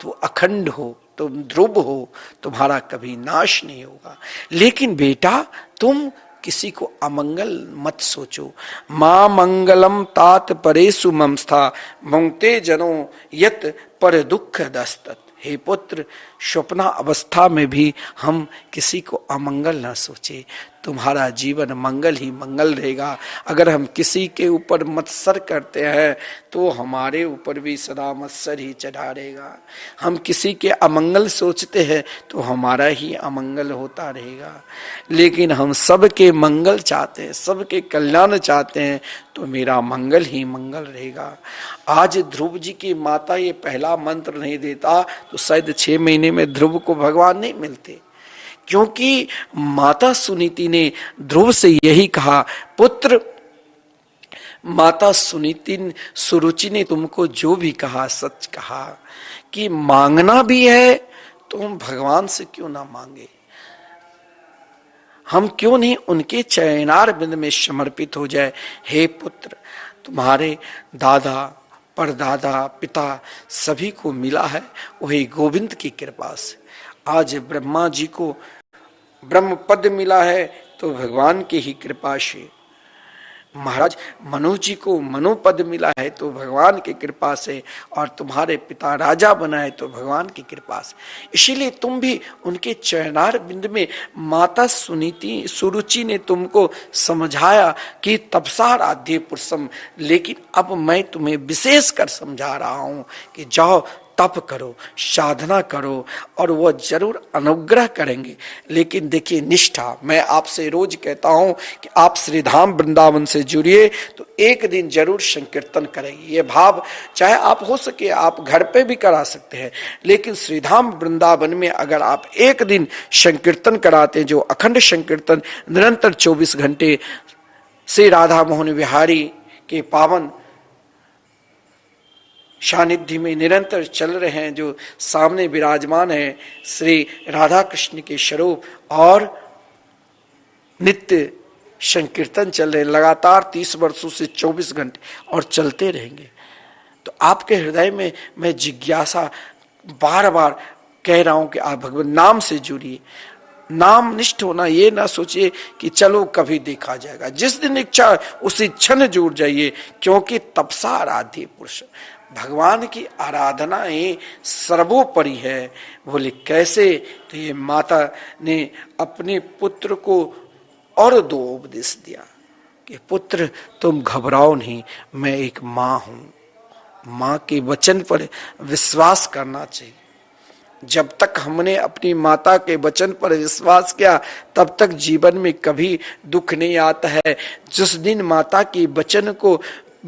तू अखंड हो, तुम ध्रुव हो, तुम्हारा कभी नाश नहीं होगा, लेकिन बेटा तुम किसी को अमंगल मत सोचो। मां मंगलम तात परेसु ममस्था मुंगते जनो यत पर दुख दस्तत। हे पुत्र, स्वप्न अवस्था में भी हम किसी को अमंगल ना सोचे, तुम्हारा जीवन मंगल ही मंगल रहेगा। अगर हम किसी के ऊपर मत्सर करते हैं तो हमारे ऊपर भी सदा मत्सर ही चढ़ा रहेगा। हम किसी के अमंगल सोचते हैं तो हमारा ही अमंगल होता रहेगा। लेकिन हम सबके मंगल चाहते हैं, सबके कल्याण चाहते हैं, तो मेरा मंगल ही मंगल रहेगा। आज ध्रुव जी की माता ये पहला मंत्र नहीं देता तो शायद 6 महीने में ध्रुव को भगवान नहीं मिलते, क्योंकि माता सुनीति ने ध्रुव से यही कहा, पुत्र माता सुनीति सुरुचि ने तुमको जो भी कहा सच कहा कि मांगना भी है तो हम भगवान से क्यों ना मांगे, हम क्यों नहीं उनके चरणार बिंद में समर्पित हो जाए। हे पुत्र, तुम्हारे दादा परदादा पिता सभी को मिला है वही गोविंद की कृपा से। आज ब्रह्मा जी को ब्रह्म पद मिला है तो भगवान की ही कृपा से। महाराज मनु जी को मनु पद मिला है तो भगवान की कृपा से, और तुम्हारे पिता राजा बना है तो भगवान की कृपा से। इसीलिए तुम भी उनके चरणार बिंद में, माता सुनीति सुरुचि ने तुमको समझाया कि तपसार आद्य पुरुषम, लेकिन अब मैं तुम्हें विशेष कर समझा रहा हूं कि जाओ तप करो, साधना करो, और वह जरूर अनुग्रह करेंगे। लेकिन देखिए निष्ठा, मैं आपसे रोज कहता हूं कि आप श्रीधाम वृंदावन से जुड़िए तो एक दिन जरूर संकीर्तन करेंगे। ये भाव चाहे आप हो सके आप घर पे भी करा सकते हैं, लेकिन श्रीधाम वृंदावन में अगर आप एक दिन संकीर्तन कराते हैं, जो अखंड संकीर्तन निरंतर 24 घंटे श्री राधा मोहन बिहारी के पावन सानिध्य में निरंतर चल रहे हैं, जो सामने विराजमान है श्री राधा कृष्ण के स्वरूप, और नित्य संकीर्तन चल रहे लगातार 30 वर्षों से 24 घंटे और चलते रहेंगे, तो आपके हृदय में मैं जिज्ञासा बार बार कह रहा हूं कि आप भगवान नाम से जुड़िए। नाम निष्ठ होना, ये ना सोचिए कि चलो कभी देखा जाएगा, जिस दिन इच्छा उसी क्षण जुड़ जाइए, क्योंकि तपसा आराध्य पुरुष, भगवान की आराधना ही सर्वोपरि है। बोले कैसे, तो ये माता ने अपने पुत्र को और 2 उपदेश दिया कि पुत्र तुम घबराओ नहीं, मैं एक माँ हूं, माँ के वचन पर विश्वास करना चाहिए। जब तक हमने अपनी माता के वचन पर विश्वास किया तब तक जीवन में कभी दुख नहीं आता है। जिस दिन माता के वचन को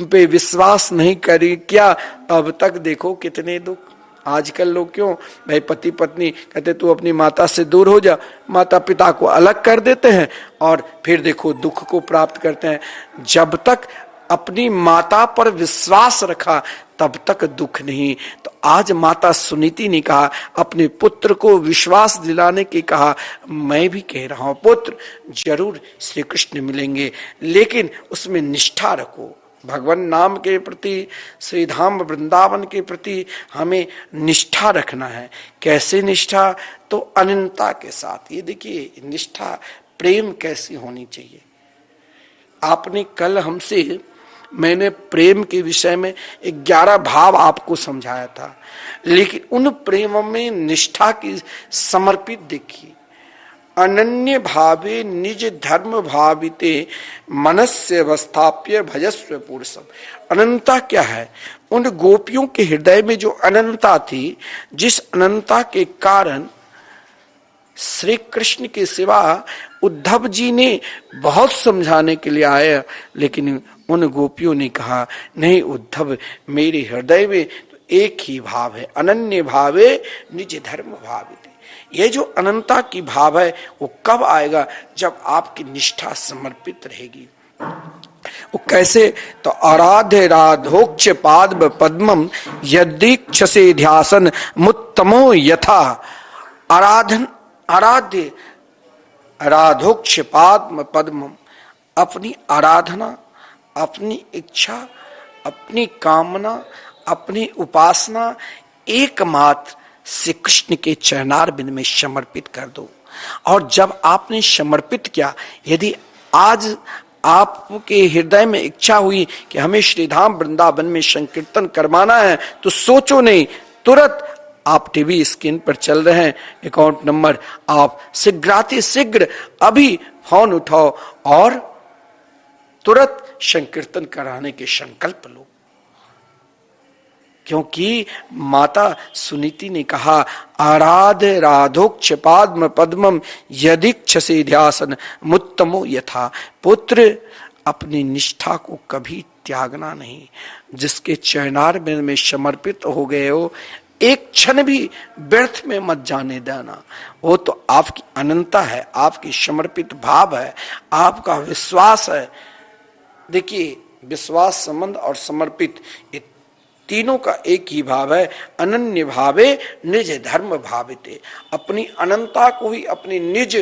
पे विश्वास नहीं करी किया तब तक देखो कितने दुख। आजकल लोग क्यों भाई, पति पत्नी कहते तू अपनी माता से दूर हो जा, माता पिता को अलग कर देते हैं और फिर देखो दुख को प्राप्त करते हैं। जब तक अपनी माता पर विश्वास रखा तब तक दुख नहीं। तो आज माता सुनीति ने कहा, अपने पुत्र को विश्वास दिलाने की कहा, मैं भी कह रहा हूं पुत्र जरूर श्री कृष्ण मिलेंगे, लेकिन उसमें निष्ठा रखो। भगवान नाम के प्रति, श्रीधाम वृंदावन के प्रति हमें निष्ठा रखना है। कैसे निष्ठा, तो अनंतता के साथ। ये देखिए निष्ठा प्रेम कैसी होनी चाहिए। आपने कल हमसे मैंने प्रेम के विषय में 11 भाव आपको समझाया था, लेकिन उन प्रेम में निष्ठा की समर्पित देखिए। अनन्य भावे निज धर्म भाविते मनस्य अवस्थाप्य भजस्व पुरुषम। अनंता क्या है? उन गोपियों के हृदय में जो अनंता थी, जिस अनंता के कारण श्री कृष्ण के सिवा उद्धव जी ने बहुत समझाने के लिए आया, लेकिन उन गोपियों ने कहा नहीं उद्धव, मेरे हृदय में तो एक ही भाव है, अनन्य भावे निज धर्म भाविते। ये जो अनंता की भाव है वो कब आएगा? जब आपकी निष्ठा समर्पित रहेगी। वो कैसे? तो आराध्य राधोक्ष पाद पद्मम यदीक्षसे ध्यासन मुत्तमो यथा। आराध्य राधोक्ष पाद पद्मम, अपनी आराधना, अपनी इच्छा, अपनी कामना, अपनी उपासना एकमात्र श्री कृष्ण के चरणारविंद में समर्पित कर दो। और जब आपने समर्पित किया, यदि आज आपके हृदय में इच्छा हुई कि हमें श्रीधाम वृंदावन में संकीर्तन करवाना है, तो सोचो नहीं, तुरंत आप टीवी स्क्रीन पर चल रहे हैं अकाउंट नंबर, आप शीघ्र अभी फोन उठाओ और तुरंत संकीर्तन कराने के संकल्प लो। क्योंकि माता सुनीति ने कहा आराध्य राधोक्ष पाद्म पद्मम यदीक्षसे ध्यासन मुत्तमो यथा। पुत्र, अपनी निष्ठा को कभी त्यागना नहीं। जिसके चरणारविंद में समर्पित हो गए हो, एक क्षण भी व्यर्थ में मत जाने देना। वो तो आपकी अनंता है, आपकी समर्पित भाव है, आपका विश्वास है। देखिए, विश्वास, संबंध और समर्पित, ये तीनों का एक ही भाव है, अनन्य भावे निज धर्म भाविते। अपनी अनंता को ही अपनी निज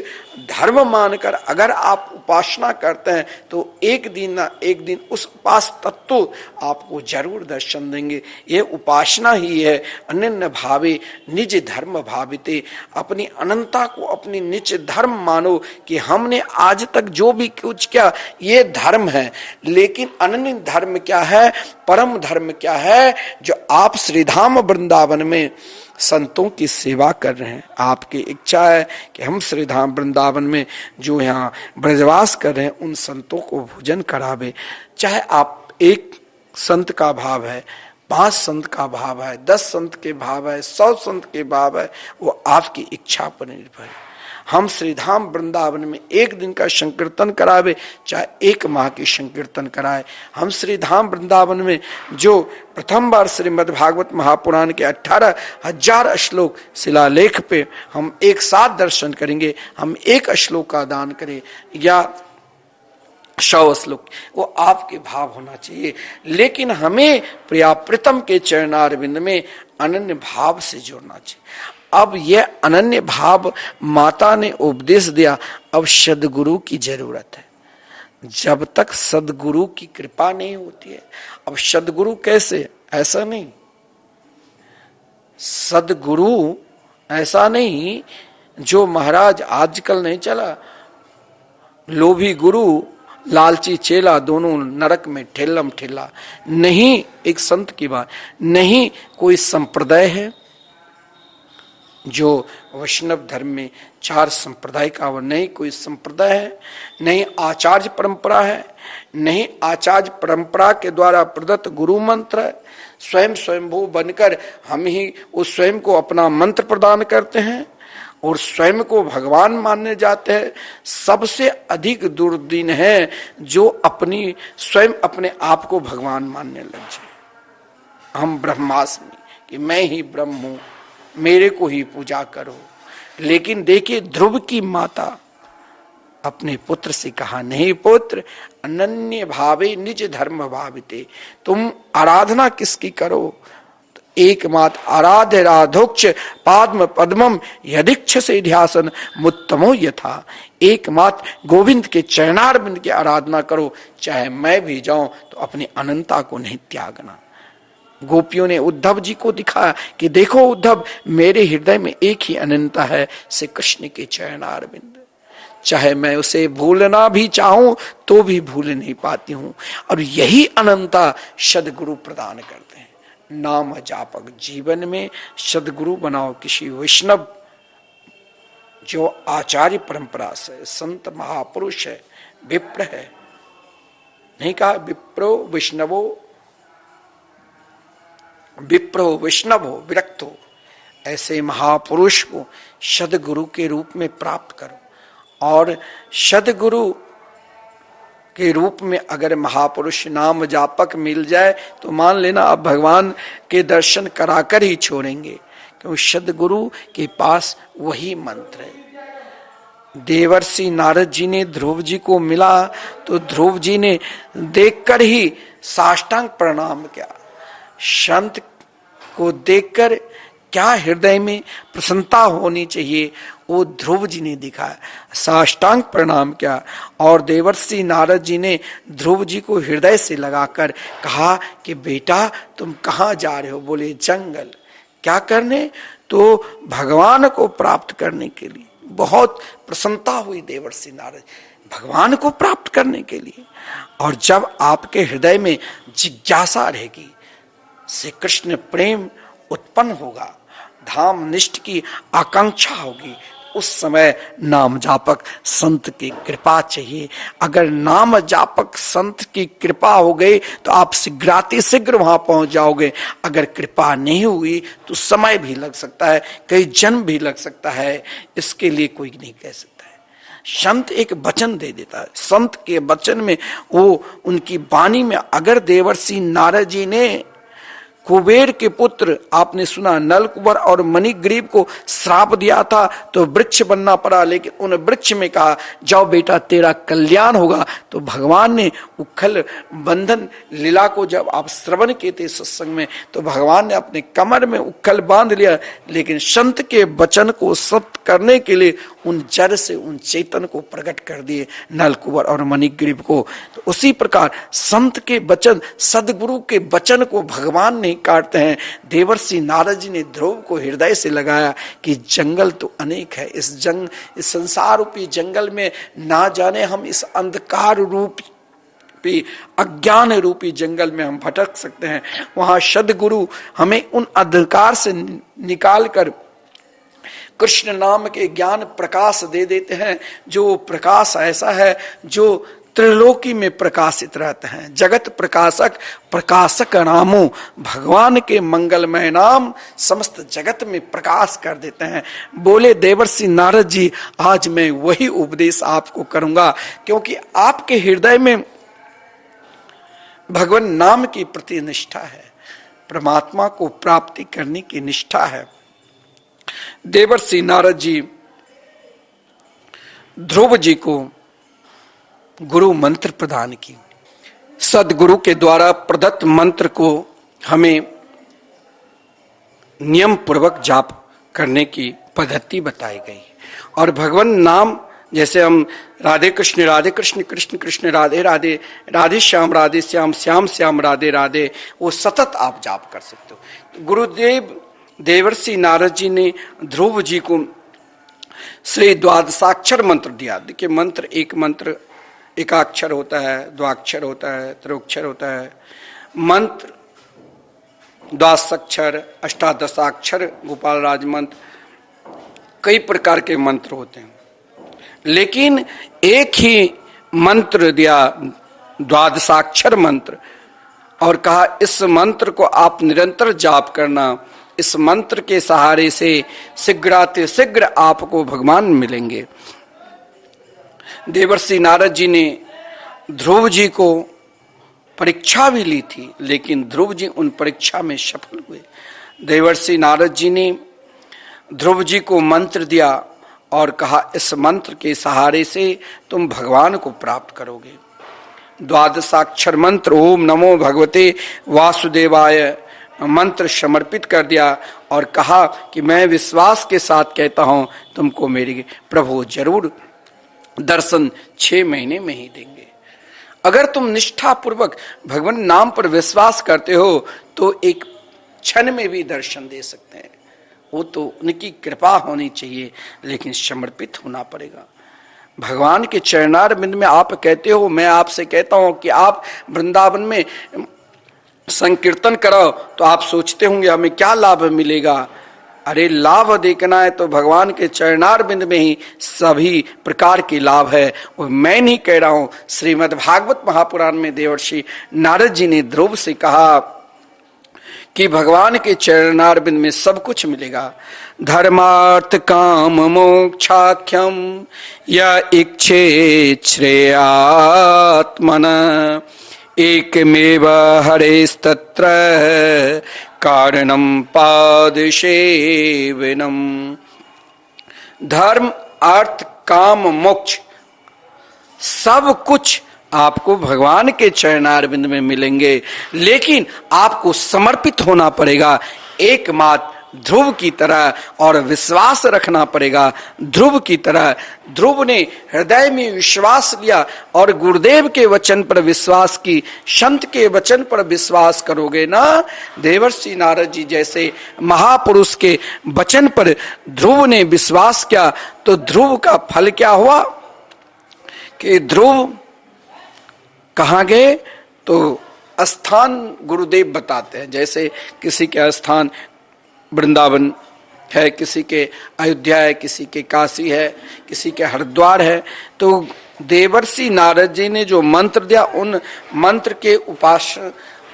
धर्म मानकर अगर आप उपासना करते हैं, तो एक दिन ना एक दिन उस उपास तत्व आपको जरूर दर्शन देंगे। ये उपासना ही है, अनन्य भावे निज धर्म भाविते। अपनी अनंता को अपनी निज धर्म मानो कि हमने आज तक जो भी कुछ किया ये धर्म है, लेकिन अनन्य धर्म क्या है, परम धर्म क्या है, जो आप श्रीधाम वृंदावन में संतों की सेवा कर रहे हैं। आपकी इच्छा है कि हम श्रीधाम वृंदावन में जो यहाँ ब्रजवास कर रहे हैं उन संतों को भोजन करावे। चाहे आप एक संत का भाव है, 5 संत का भाव है, 10 संत के भाव है, 100 संत के भाव है, वो आपकी इच्छा पर निर्भर है। हम श्रीधाम वृंदावन में एक दिन का संकीर्तन करावे, चाहे 1 माह की संकीर्तन कराए। हम श्रीधाम वृंदावन में जो प्रथम बार श्रीमद् भागवत महापुराण के 18,000 श्लोक शिलालेख पे हम एक साथ दर्शन करेंगे, हम 1 श्लोक का दान करें या 100 श्लोक, वो आपके भाव होना चाहिए। लेकिन हमें प्रिया प्रीतम के चरणारविंद में अनन्य भाव से जुड़ना चाहिए। अब यह अनन्य भाव माता ने उपदेश दिया, अब सदगुरु की जरूरत है। जब तक सदगुरु की कृपा नहीं होती है, अब सदगुरु कैसे? ऐसा नहीं, सदगुरु ऐसा नहीं जो महाराज आजकल नहीं चला, लोभी गुरु लालची चेला दोनों नरक में ठेलम ठेला। नहीं, एक संत की बात नहीं, कोई संप्रदाय है जो वैष्णव धर्म में 4 संप्रदाय का, वो नहीं कोई संप्रदाय है, नहीं आचार्य परंपरा है, नहीं आचार्य परंपरा के द्वारा प्रदत्त गुरु मंत्र है। स्वयं स्वयंभू बनकर हम ही उस स्वयं को अपना मंत्र प्रदान करते हैं और स्वयं को भगवान मानने जाते हैं। सबसे अधिक दुर्दिन है जो अपनी स्वयं अपने आप को भगवान मानने लग जाए। हम ब्रह्मास्मि, कि मैं ही ब्रह्म हूं, मेरे को ही पूजा करो। लेकिन देखिए, ध्रुव की माता अपने पुत्र से कहा, नहीं पुत्र, अनन्य भावे निज धर्म भाविते। तुम आराधना किसकी करो? तो एकमात्र आराध्य राधोक्ष पाद्म पद्मम यदीक्षसे ध्यासन मुत्तमो यथा। एकमात्र गोविंद के चरणारविंद की आराधना करो। चाहे मैं भी जाऊं तो अपनी अनंता को नहीं त्यागना। गोपियों ने उद्धव जी को दिखाया कि देखो उद्धव, मेरे हृदय में एक ही अनंता है, श्री कृष्ण के चरणारविंद। चाहे मैं उसे भूलना भी चाहूं तो भी भूल नहीं पाती हूं। और यही अनंता सदगुरु प्रदान करते हैं। नाम जापक जीवन में सदगुरु बनाओ किसी वैष्णव, जो आचार्य परंपरा से संत महापुरुष है, विप्र है, नहीं कहा विप्रो वैष्णवो, विप्रो वैष्णव हो, विरक्त हो, ऐसे महापुरुष को सदगुरु के रूप में प्राप्त करो। और सदगुरु के रूप में अगर महापुरुष नाम जापक मिल जाए तो मान लेना आप भगवान के दर्शन कराकर ही छोड़ेंगे, क्योंकि सदगुरु के पास वही मंत्र है। देवर्षि नारद जी ने ध्रुव जी को मिला तो ध्रुव जी ने देखकर ही साष्टांग प्रणाम किया। संत को देखकर क्या हृदय में प्रसन्नता होनी चाहिए, वो ध्रुव जी ने दिखाया, साष्टांग प्रणाम किया। और देवर्षि नारद जी ने ध्रुव जी को हृदय से लगाकर कहा कि बेटा तुम कहाँ जा रहे हो? बोले जंगल। क्या करने? तो भगवान को प्राप्त करने के लिए। बहुत प्रसन्नता हुई देवर्षि नारद, भगवान को प्राप्त करने के लिए। और जब आपके हृदय में जिज्ञासा रहेगी, श्री कृष्ण प्रेम उत्पन्न होगा, धाम निष्ठ की आकांक्षा होगी, उस समय नाम जापक संत की कृपा चाहिए। अगर नाम जापक संत की कृपा हो गई तो आप शीघ्राति शीघ्र वहां पहुंच जाओगे। अगर कृपा नहीं हुई तो समय भी लग सकता है, कई जन्म भी लग सकता है, इसके लिए कोई नहीं कह सकता है। संत एक वचन दे देता है, संत के वचन में, वो उनकी वाणी में, अगर देवर्षि नारद जी ने कुबेर के पुत्र, आपने सुना, नलकुबर और मणिग्रीव को श्राप दिया था तो वृक्ष बनना पड़ा, लेकिन उन वृक्ष में कहा जाओ बेटा तेरा कल्याण होगा। तो भगवान ने उखल बंधन लीला को जब आप श्रवण किए थे सत्संग में, तो भगवान ने अपने कमर में उखल बांध लिया, लेकिन संत के वचन को सत्य करने के लिए उन जड़ से उन चेतन को प्रकट कर दिए, नलकुबर और मणिग्रीव को। तो उसी प्रकार संत के वचन, सदगुरु के वचन को भगवान नहीं काटते हैं। देवर्षि नारद जी ने ध्रुव को हृदय से लगाया कि जंगल तो अनेक है, इस संसार रूपी जंगल में ना जाने हम इस अंधकार रूपी अज्ञान रूपी जंगल में हम भटक सकते हैं। वहां सदगुरु हमें उन अंधकार से निकाल कर कृष्ण नाम के ज्ञान प्रकाश दे देते हैं, जो प्रकाश ऐसा है जो त्रिलोकी में प्रकाशित रहते हैं। जगत प्रकाशक प्रकाशक नामो, भगवान के मंगलमय नाम समस्त जगत में प्रकाश कर देते हैं। बोले देवर्षि नारद जी, आज मैं वही उपदेश आपको करूंगा, क्योंकि आपके हृदय में भगवान नाम की प्रति निष्ठा है, परमात्मा को प्राप्ति करने की निष्ठा है। देवर्षि नारद जी ध्रुव जी को गुरु मंत्र प्रदान की। सदगुरु के द्वारा प्रदत्त मंत्र को हमें नियम पूर्वक जाप करने की पद्धति बताई गई। और भगवान नाम, जैसे हम राधे कृष्ण कृष्ण कृष्ण राधे राधे, राधे श्याम श्याम श्याम राधे राधे, वो सतत आप जाप कर सकते हो। गुरुदेव देवर्षि नारद जी ने ध्रुव जी को श्री द्वादशाक्षर मंत्र दिया। देखिए मंत्र, एक मंत्र एकाक्षर होता है, द्वाक्षर होता है, त्रिअक्षर होता है। मंत्र द्वादशाक्षर, अष्टादशाक्षर, गोपाल राज मंत्र, कई प्रकार के मंत्र होते हैं, लेकिन एक ही मंत्र दिया, द्वादशाक्षर मंत्र, और कहा इस मंत्र को आप निरंतर जाप करना। इस मंत्र के सहारे से शीघ्राति शीघ्र आपको भगवान मिलेंगे। देवर्षि नारद जी ने ध्रुव जी को परीक्षा भी ली थी, लेकिन ध्रुव जी उन परीक्षा में सफल हुए। देवर्षि नारद जी ने ध्रुव जी को मंत्र दिया और कहा इस मंत्र के सहारे से तुम भगवान को प्राप्त करोगे। द्वादशाक्षर मंत्र ओम नमो भगवते वासुदेवाय मंत्र समर्पित कर दिया और कहा कि मैं विश्वास के साथ कहता हूं तुमको मेरे प्रभु जरूर दर्शन 6 महीने में ही देंगे। अगर तुम निष्ठा पूर्वक भगवान नाम पर विश्वास करते हो तो एक क्षण में भी दर्शन दे सकते हैं। वो तो उनकी कृपा होनी चाहिए, लेकिन समर्पित होना पड़ेगा। भगवान के चरणार बिंद में आप कहते हो, मैं आपसे कहता हूं कि आप वृंदावन में संकीर्तन कराओ, तो आप सोचते होंगे हमें क्या लाभ मिलेगा। अरे लाभ देखना है तो भगवान के चरणार बिंद में ही सभी प्रकार के लाभ है। वो मैं नहीं कह रहा हूं, श्रीमद् भागवत महापुराण में देवर्षि नारद जी ने ध्रुव से कहा कि भगवान के चरणार बिंद में सब कुछ मिलेगा। धर्मार्थ काम मोक्षाख्यम या इच्छे श्रेयात्मन एकमेव हरेस्तत्र कारणम पादसेवनम। धर्म अर्थ काम मोक्ष सब कुछ आपको भगवान के चरणारविंद में मिलेंगे, लेकिन आपको समर्पित होना पड़ेगा एकमात्र ध्रुव की तरह और विश्वास रखना पड़ेगा ध्रुव की तरह। ध्रुव ने हृदय में विश्वास लिया और गुरुदेव के वचन पर विश्वास की, संत के वचन पर विश्वास करोगे ना, देवर्षि नारद जी जैसे महापुरुष के वचन पर ध्रुव ने विश्वास किया, तो ध्रुव का फल क्या हुआ कि ध्रुव कहाँ गए, तो स्थान गुरुदेव बताते हैं। जैसे किसी के स्थान वृंदावन है, किसी के अयोध्या है, किसी के काशी है, किसी के हरिद्वार है, तो देवर्षि नारद जी ने जो मंत्र दिया उन मंत्र के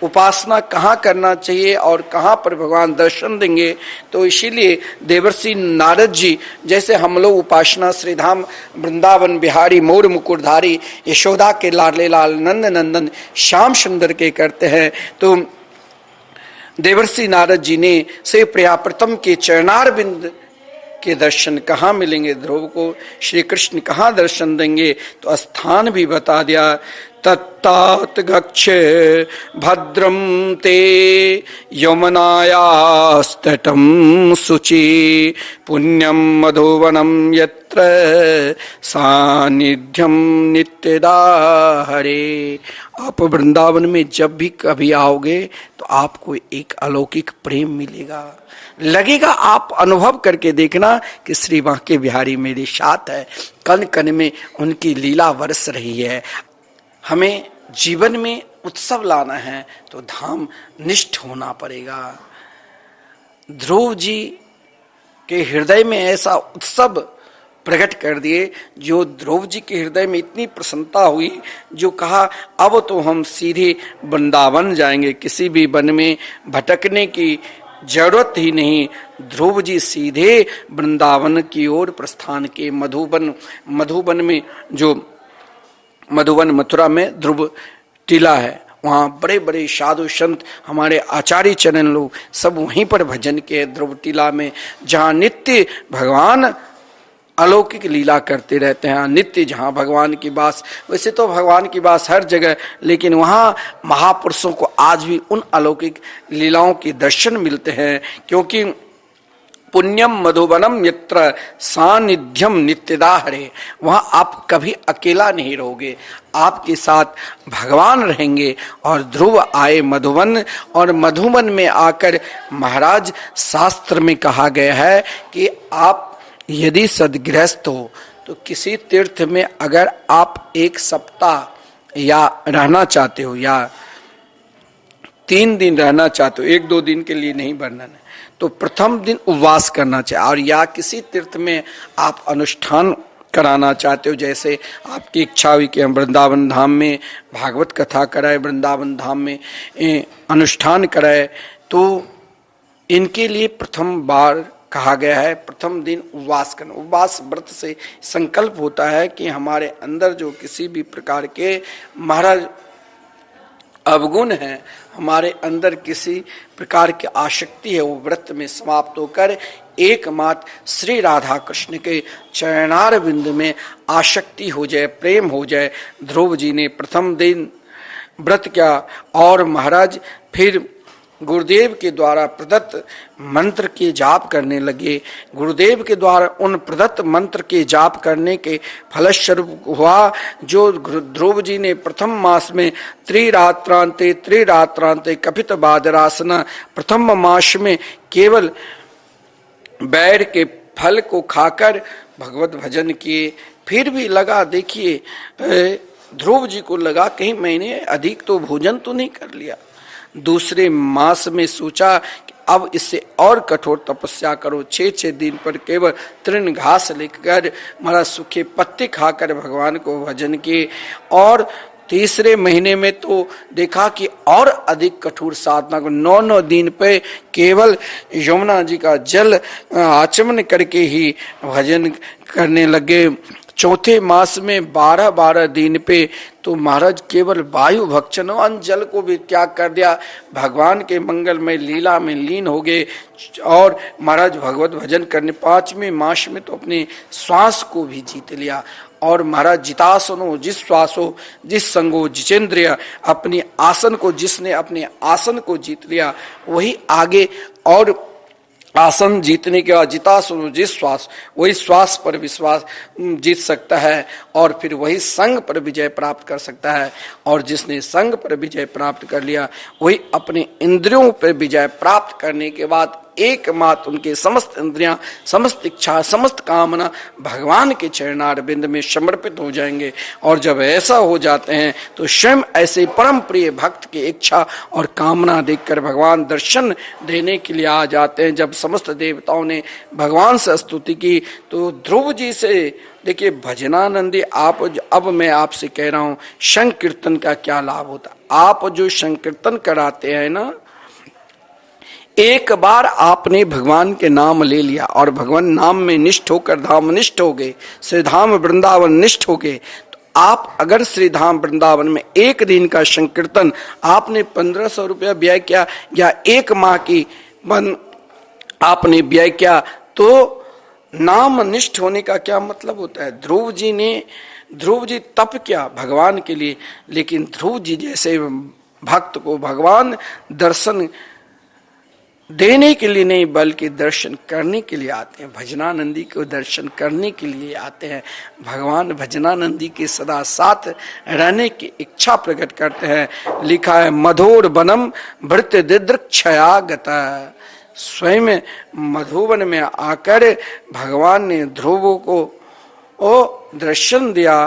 उपासना कहाँ करना चाहिए और कहाँ पर भगवान दर्शन देंगे, तो इसीलिए देवर्षि नारद जी जैसे हम लोग उपासना श्रीधाम वृंदावन बिहारी मोर मुकुरधारी यशोदा के लाडले लाल नंद नंदन श्याम सुंदर के करते हैं, तो देवर्षि नारद जी ने से प्रियाप्रतम के चरणारविंद के दर्शन कहाँ मिलेंगे ध्रुव को, श्री कृष्ण कहाँ दर्शन देंगे, तो स्थान भी बता दिया। तत्तात गच्छ भद्रम ते यमुनायास्तटं शुचि पुण्यम मधुवनम यत्र सानिध्यम नित्यदा हरे। आप वृंदावन में जब भी कभी आओगे तो आपको एक अलौकिक प्रेम मिलेगा, लगेगा, आप अनुभव करके देखना कि श्री बांके बिहारी मेरे साथ है, कण कण में उनकी लीला बरस रही है। हमें जीवन में उत्सव लाना है तो धाम निष्ठ होना पड़ेगा। ध्रुव जी के हृदय में ऐसा उत्सव प्रकट कर दिए, जो ध्रुव जी के हृदय में इतनी प्रसन्नता हुई, जो कहा अब तो हम सीधे वृंदावन जाएंगे, किसी भी वन में भटकने की जरूरत ही नहीं। ध्रुव जी सीधे वृंदावन की ओर प्रस्थान के। मधुबन में जो मधुबन मथुरा में ध्रुव टीला है, वहाँ बड़े बड़े साधु संत हमारे आचार्य चरण लोग सब वहीं पर भजन के ध्रुव टीला में, जहाँ नित्य भगवान अलौकिक लीला करते रहते हैं, नित्य जहाँ भगवान की बास। वैसे तो भगवान की बास हर जगह, लेकिन वहाँ महापुरुषों को आज भी उन अलौकिक लीलाओं के दर्शन मिलते हैं, क्योंकि पुण्यम मधुबनम यत्र सानिध्यम नित्यदा हरे। वहाँ आप कभी अकेला नहीं रहोगे, आपके साथ भगवान रहेंगे। और ध्रुव आए मधुबन, और मधुबन में आकर महाराज शास्त्र में कहा गया है कि आप यदि सदगृहस्थ हो तो किसी तीर्थ में अगर आप एक सप्ताह या रहना चाहते हो या 3 दिन रहना चाहते हो, 1-2 दिन के लिए नहीं वर्णन है, तो प्रथम दिन उपवास करना चाहिए। और या किसी तीर्थ में आप अनुष्ठान कराना चाहते हो, जैसे आपकी इच्छा हुई कि हम वृंदावन धाम में भागवत कथा कराए, वृंदावन धाम में अनुष्ठान कराए, तो इनके लिए प्रथम बार कहा गया है प्रथम दिन उपवास करना। उपवास व्रत से संकल्प होता है कि हमारे अंदर जो किसी भी प्रकार के महाराज अवगुण है, हमारे अंदर किसी प्रकार की आसक्ति है, वो व्रत में समाप्त होकर एकमात्र श्री राधा कृष्ण के चरणारविंद में आसक्ति हो जाए, प्रेम हो जाए। ध्रुव जी ने प्रथम दिन व्रत किया और महाराज फिर गुरुदेव के द्वारा प्रदत्त मंत्र के जाप करने लगे। गुरुदेव के द्वारा उन प्रदत्त मंत्र के जाप करने के फलस्वरूप हुआ, जो ध्रुव जी ने प्रथम मास में त्रिरात्रांते कपित बादरासना, प्रथम मास में केवल बैर के फल को खाकर भगवत भजन किए, फिर भी लगा, देखिए ध्रुव जी को लगा कहीं मैंने अधिक तो भोजन तो नहीं कर लिया। दूसरे मास में सोचा कि अब इससे और कठोर तपस्या करो। 6 दिन पर केवल तृण घास लेकर महाराज सूखे पत्ते खाकर भगवान को भजन किए। और तीसरे महीने में तो देखा कि और अधिक कठोर साधना को 9 दिन पे केवल यमुना जी का जल आचमन करके ही भजन करने लगे। चौथे मास में 12 दिन पे तो महाराज केवल वायु भक्षण अन्न जल को भी त्याग कर दिया, भगवान के मंगलमय लीला में लीन हो गए। और महाराज भगवत भजन करने 5वें मास में तो अपने श्वास को भी जीत लिया। और महाराज जितासनो जिस श्वासो जिस संगो जितेंद्रिय, अपनी आसन को, जिसने अपने आसन को जीत लिया वही आगे और आसन जीतने के बाद जितासनो जिस श्वास, वही श्वास पर विश्वास जीत सकता है और फिर वही संग पर विजय प्राप्त कर सकता है। और जिसने संग पर विजय प्राप्त कर लिया वही अपने इंद्रियों पर विजय प्राप्त करने के बाद एकमात्र उनके समस्त इंद्रियां, समस्त इच्छा, समस्त कामना भगवान के चरणार बिंद में समर्पित हो जाएंगे। और जब ऐसा हो जाते हैं तो स्वयं ऐसे परम प्रिय भक्त की इच्छा और कामना देखकर भगवान दर्शन देने के लिए आ जाते हैं। जब समस्त देवताओं ने भगवान से स्तुति की तो ध्रुव जी से, देखिए भजनानंदी, आप अब मैं आपसे कह रहा हूं संकीर्तन का क्या लाभ होता। आप जो संकीर्तन कराते हैं ना, एक बार आपने भगवान के नाम ले लिया और भगवान नाम में निष्ठ होकर धाम निष्ठ हो गए, श्री धाम वृंदावन निष्ठ हो गए, तो आप अगर श्री धाम वृंदावन में एक दिन का संकीर्तन आपने 1500 रुपया व्यय किया या 1 माह की आपने व्यय किया, तो नाम निष्ठ होने का क्या मतलब होता है। ध्रुव जी तप किया भगवान के लिए, लेकिन ध्रुव जी जैसे भक्त को भगवान दर्शन देने के लिए नहीं बल्कि दर्शन करने के लिए आते हैं। भजनानंदी को दर्शन करने के लिए आते हैं। भगवान भजनानंदी के सदा साथ रहने की इच्छा प्रकट करते हैं। लिखा है मधुर वनम भृत्य दिदृक्षयागता, स्वयं मधुवन में आकर भगवान ने ध्रुव को दर्शन दिया।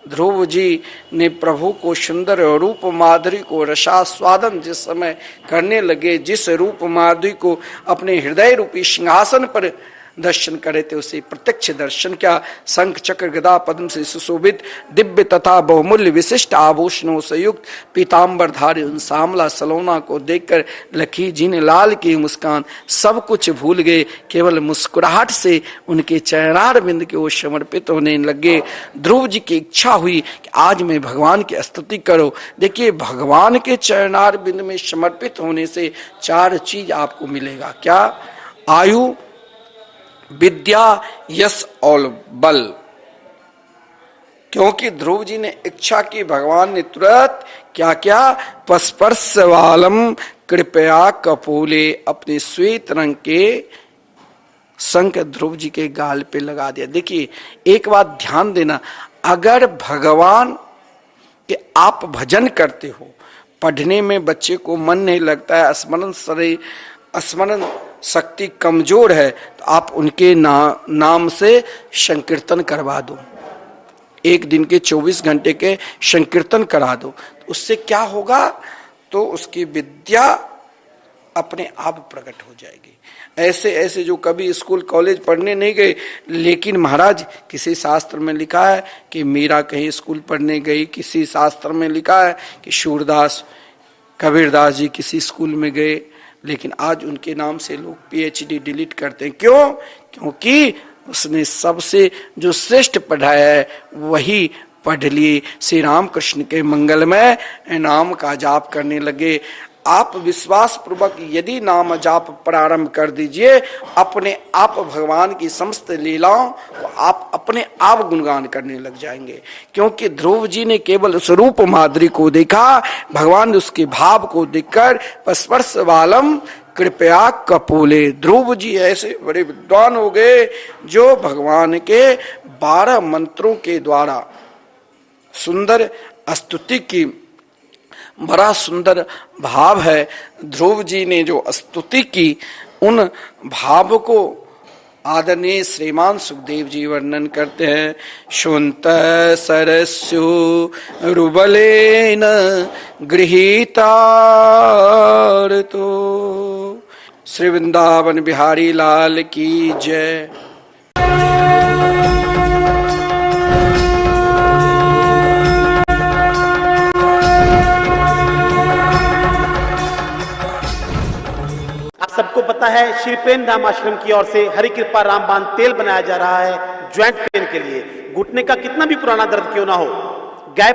ध्रुव जी ने प्रभु को सुंदर रूप माधुरी को रसास्वादन जिस समय करने लगे, जिस रूप माधुरी को अपने हृदय रूपी सिंहासन पर दर्शन करे थे उसे प्रत्यक्ष दर्शन क्या। शंख चक्र गदा पद्म से सुशोभित दिव्य तथा बहुमूल्य विशिष्ट आभूषणों से युक्त पीताम्बरधारी उन सामला सलोना को देखकर लखी जी ने लाल की मुस्कान सब कुछ भूल गए, केवल मुस्कुराहट से उनके चरणार बिंद के वो समर्पित होने लगे। ध्रुव जी की इच्छा हुई कि आज मैं भगवान की स्तुति करो। देखिए भगवान के चरणार बिंद में समर्पित होने से 4 चीज आपको मिलेगा। क्या? आयु, विद्या, यश और बल। क्योंकि ध्रुव जी ने इच्छा की, भगवान ने तुरंत क्या क्या, पस्पर्श वालम कृपया कपूले, अपने श्वेत रंग के शंख ध्रुव जी के गाल पे लगा दिया। देखिए एक बात ध्यान देना, अगर भगवान के आप भजन करते हो, पढ़ने में बच्चे को मन नहीं लगता है, स्मरण शक्ति कमजोर है, तो आप उनके नाम से संकीर्तन करवा दो। एक दिन के 24 घंटे के संकीर्तन करा दो, तो उससे क्या होगा, तो उसकी विद्या अपने आप प्रकट हो जाएगी। ऐसे जो कभी स्कूल कॉलेज पढ़ने नहीं गए, लेकिन महाराज किसी शास्त्र में लिखा है कि मीरा कहीं स्कूल पढ़ने गई, किसी शास्त्र में लिखा है कि सूरदास कबीरदास जी किसी स्कूल में गए, लेकिन आज उनके नाम से लोग PhD डिलीट करते हैं। क्यों? क्योंकि उसने सबसे जो श्रेष्ठ पढ़ाया है वही पढ़ लिए। श्री रामकृष्ण के मंगलमय नाम का जाप करने लगे। आप विश्वास पूर्वक यदि नाम जाप प्रारंभ कर दीजिए, अपने आप भगवान की समस्त लीलाओं को आप अपने आप गुणगान करने लग जाएंगे। क्योंकि ध्रुव जी ने केवल उस रूप माधुरी को देखा, भगवान ने उसके भाव को देखकर स्पर्श वालम कृपया कपूले। ध्रुव जी ऐसे बड़े विद्वान हो गए जो भगवान के 12 मंत्रों के द्वारा सुंदर स्तुति की, बड़ा सुंदर भाव है। ध्रुव जी ने जो स्तुति की, उन भाव को आदरणीय श्रीमान सुखदेव जी वर्णन करते हैं, शुंत सरस्यु रुबलेन गृहीतार्तो। श्री वृंदावन बिहारी लाल की जय। सबको पता है श्री प्रेम धाम आश्रम की ओर से हरि कृपा रामबाण तेल बनाया जा रहा है ज्वाइंट पेन के लिए। घुटने का कितना भी पुराना दर्द क्यों ना हो, गाय